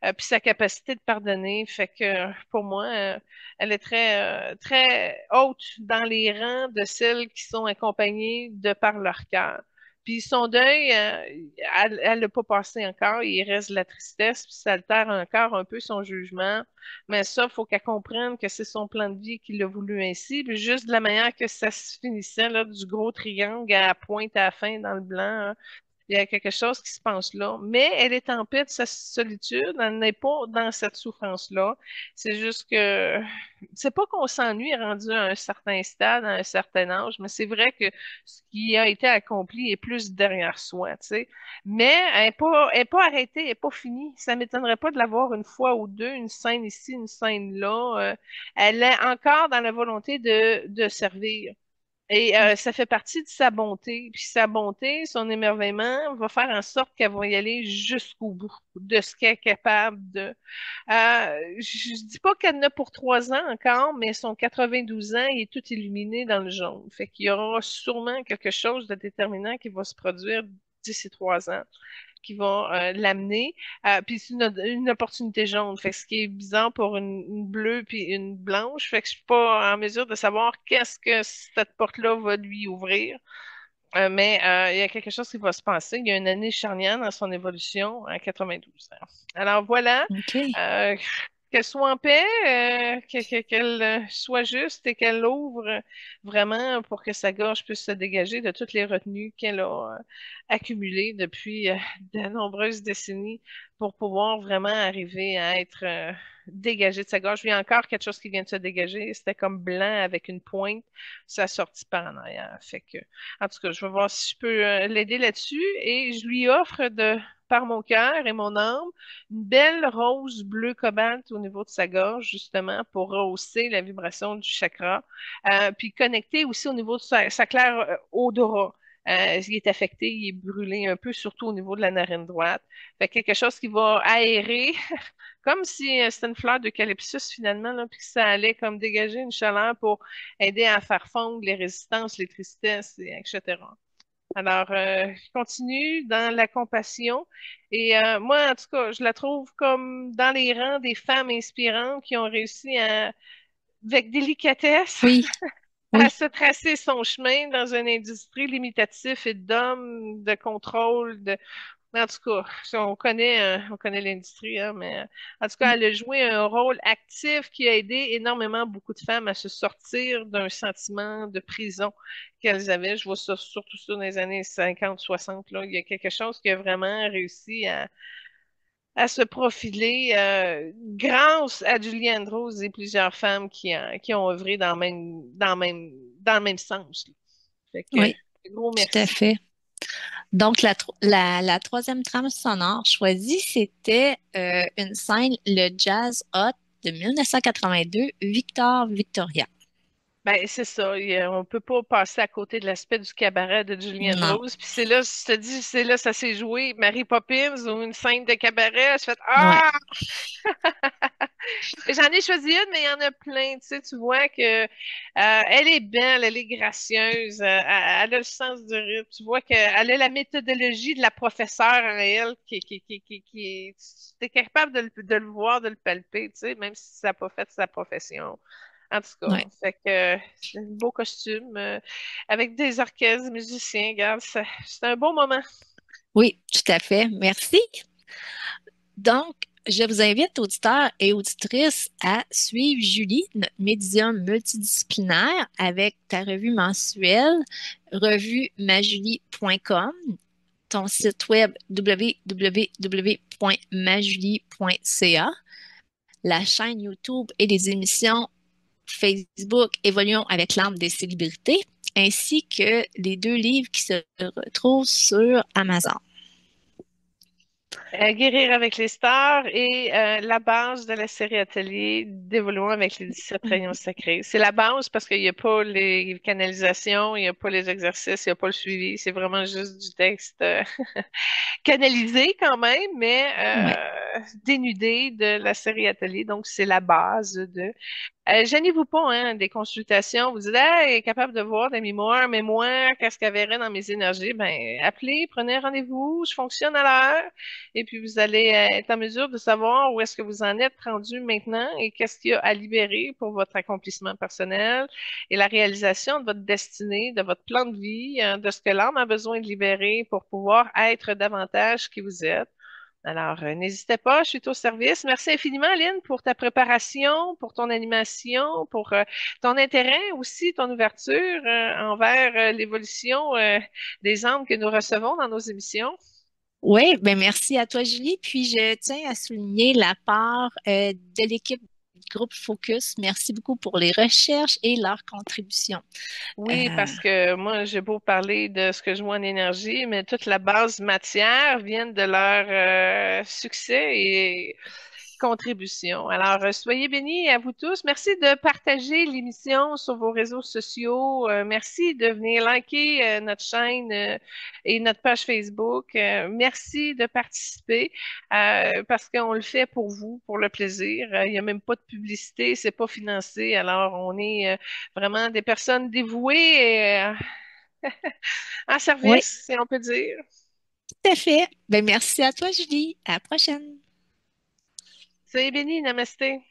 Puis sa capacité de pardonner. Fait que pour moi, elle est très haute dans les rangs de celles qui sont accompagnées de par leur cœur. Puis son deuil, elle l'a pas passé encore, il reste de la tristesse, puis ça altère encore un peu son jugement. Mais ça, faut qu'elle comprenne que c'est son plan de vie qu'il a voulu ainsi. Puis juste de la manière que ça se finissait, là, du gros triangle à la pointe à la fin dans le blanc, hein, il y a quelque chose qui se passe là. Mais elle est en paix de sa solitude. Elle n'est pas dans cette souffrance-là. C'est juste que c'est pas qu'on s'ennuie rendu à un certain stade, à un certain âge, mais c'est vrai que ce qui a été accompli est plus derrière soi, tu sais. Mais elle est pas arrêtée, elle est pas finie. Ça m'étonnerait pas de la voir une fois ou deux, une scène ici, une scène là. Elle est encore dans la volonté de servir. Et ça fait partie de sa bonté. Puis sa bonté, son émerveillement va faire en sorte qu'elle va y aller jusqu'au bout de ce qu'elle est capable de. Je dis pas qu'elle en a pour 3 ans encore, mais son 92 ans, il est tout illuminé dans le jaune. Fait qu'il y aura sûrement quelque chose de déterminant qui va se produire d'ici 3 ans qui vont l'amener. Puis c'est une opportunité jaune. Fait que ce qui est bizarre pour une bleue puis une blanche, fait que je suis pas en mesure de savoir qu'est-ce que cette porte-là va lui ouvrir. Mais il y a quelque chose qui va se passer. Il y a une année charnière dans son évolution à 92 ans. Alors voilà, OK. euh, qu'elle soit en paix, qu'elle soit juste et qu'elle ouvre vraiment pour que sa gorge puisse se dégager de toutes les retenues qu'elle a accumulées depuis de nombreuses décennies pour pouvoir vraiment arriver à être dégagée de sa gorge. Il y a encore quelque chose qui vient de se dégager. C'était comme blanc avec une pointe. Ça sortit par en arrière. Fait que en tout cas, je vais voir si je peux l'aider là-dessus et je lui offre par mon cœur et mon âme, une belle rose bleu cobalt au niveau de sa gorge, justement, pour rehausser la vibration du chakra, puis connecter aussi au niveau de sa claire odorat. Il est affecté, il est brûlé un peu, surtout au niveau de la narine droite. Fait que quelque chose qui va aérer, comme si c'était une fleur d'eucalyptus finalement, là, puis que ça allait comme dégager une chaleur pour aider à faire fondre les résistances, les tristesses, etc. Alors, je continue dans la compassion. Et moi, en tout cas, je la trouve comme dans les rangs des femmes inspirantes qui ont réussi avec délicatesse Oui, à oui. se tracer son chemin dans une industrie limitative et d'hommes, de contrôle, en tout cas, on connaît l'industrie, hein, mais en tout cas, elle a joué un rôle actif qui a aidé énormément beaucoup de femmes à se sortir d'un sentiment de prison qu'elles avaient. Je vois ça surtout ça dans les années 50, 60, là. Il y a quelque chose qui a vraiment réussi à se profiler grâce à Julie Andrews et plusieurs femmes qui ont œuvré dans le même sens, là. Fait que, Oui, gros tout à merci. fait. Donc, la troisième trame sonore choisie, c'était une scène, le Jazz Hot de 1982, Victor Victoria. Ben, c'est ça. On peut pas passer à côté de l'aspect du cabaret de Julianne Non, Rose. Puis c'est là, je te dis, c'est là, ça s'est joué. Mary Poppins ou une scène de cabaret. Je fais, ouais, ah! J'en ai choisi une, mais il y en a plein. Tu sais, tu vois que elle est belle, elle est gracieuse, elle a le sens du rythme. Tu vois qu'elle a la méthodologie de la professeure en elle qui tu es capable de le voir, de le palper, tu sais, même si ça n'a pas fait sa profession. En tout cas, ouais. fait que c'est un beau costume avec des orchestres, des musiciens, regarde, c'est un beau moment. Oui, tout à fait. Merci. Donc, je vous invite, auditeurs et auditrices, à suivre Julie, notre médium multidisciplinaire, avec ta revue mensuelle, revuemajulie.com, ton site web www.majulie.ca, la chaîne YouTube et les émissions Facebook Évoluons avec l'âme des célébrités, ainsi que les deux livres qui se retrouvent sur Amazon. Guérir avec les stars et la base de la série Atelier d'évoluer avec les 17 rayons sacrés. C'est la base parce qu'il n'y a pas les canalisations, il n'y a pas les exercices, il n'y a pas le suivi. C'est vraiment juste du texte canalisé quand même, mais Ouais. dénudé de la série Atelier. Donc, c'est la base de gênez-vous pas, hein, des consultations. Vous dites, ah, elle est capable de voir des mémoires, mais moi, qu'est-ce qu'elle verrait dans mes énergies? Ben, appelez, prenez un rendez-vous, je fonctionne à l'heure. Et puis, vous allez être en mesure de savoir où est-ce que vous en êtes rendu maintenant et qu'est-ce qu'il y a à libérer pour votre accomplissement personnel et la réalisation de votre destinée, de votre plan de vie, de ce que l'âme a besoin de libérer pour pouvoir être davantage qui vous êtes. Alors, n'hésitez pas, je suis au service. Merci infiniment, Aline, pour ta préparation, pour ton animation, pour ton intérêt aussi, ton ouverture envers l'évolution des âmes que nous recevons dans nos émissions. Oui, ben merci à toi, Julie. Puis je tiens à souligner la part de l'équipe du groupe Focus. Merci beaucoup pour les recherches et leurs contributions. Oui, Euh, parce que moi, j'ai beau parler de ce que je vois en énergie, mais toute la base matière vient de leur succès et contribution. Alors, soyez bénis à vous tous. Merci de partager l'émission sur vos réseaux sociaux. Merci de venir liker notre chaîne et notre page Facebook. Merci de participer parce qu'on le fait pour vous, pour le plaisir. Il n'y a même pas de publicité, c'est pas financé. Alors, on est vraiment des personnes dévouées et en oui, service, si on peut dire. tout à fait. Ben merci à toi, Julie. À la prochaine. Soyez bénis, namasté.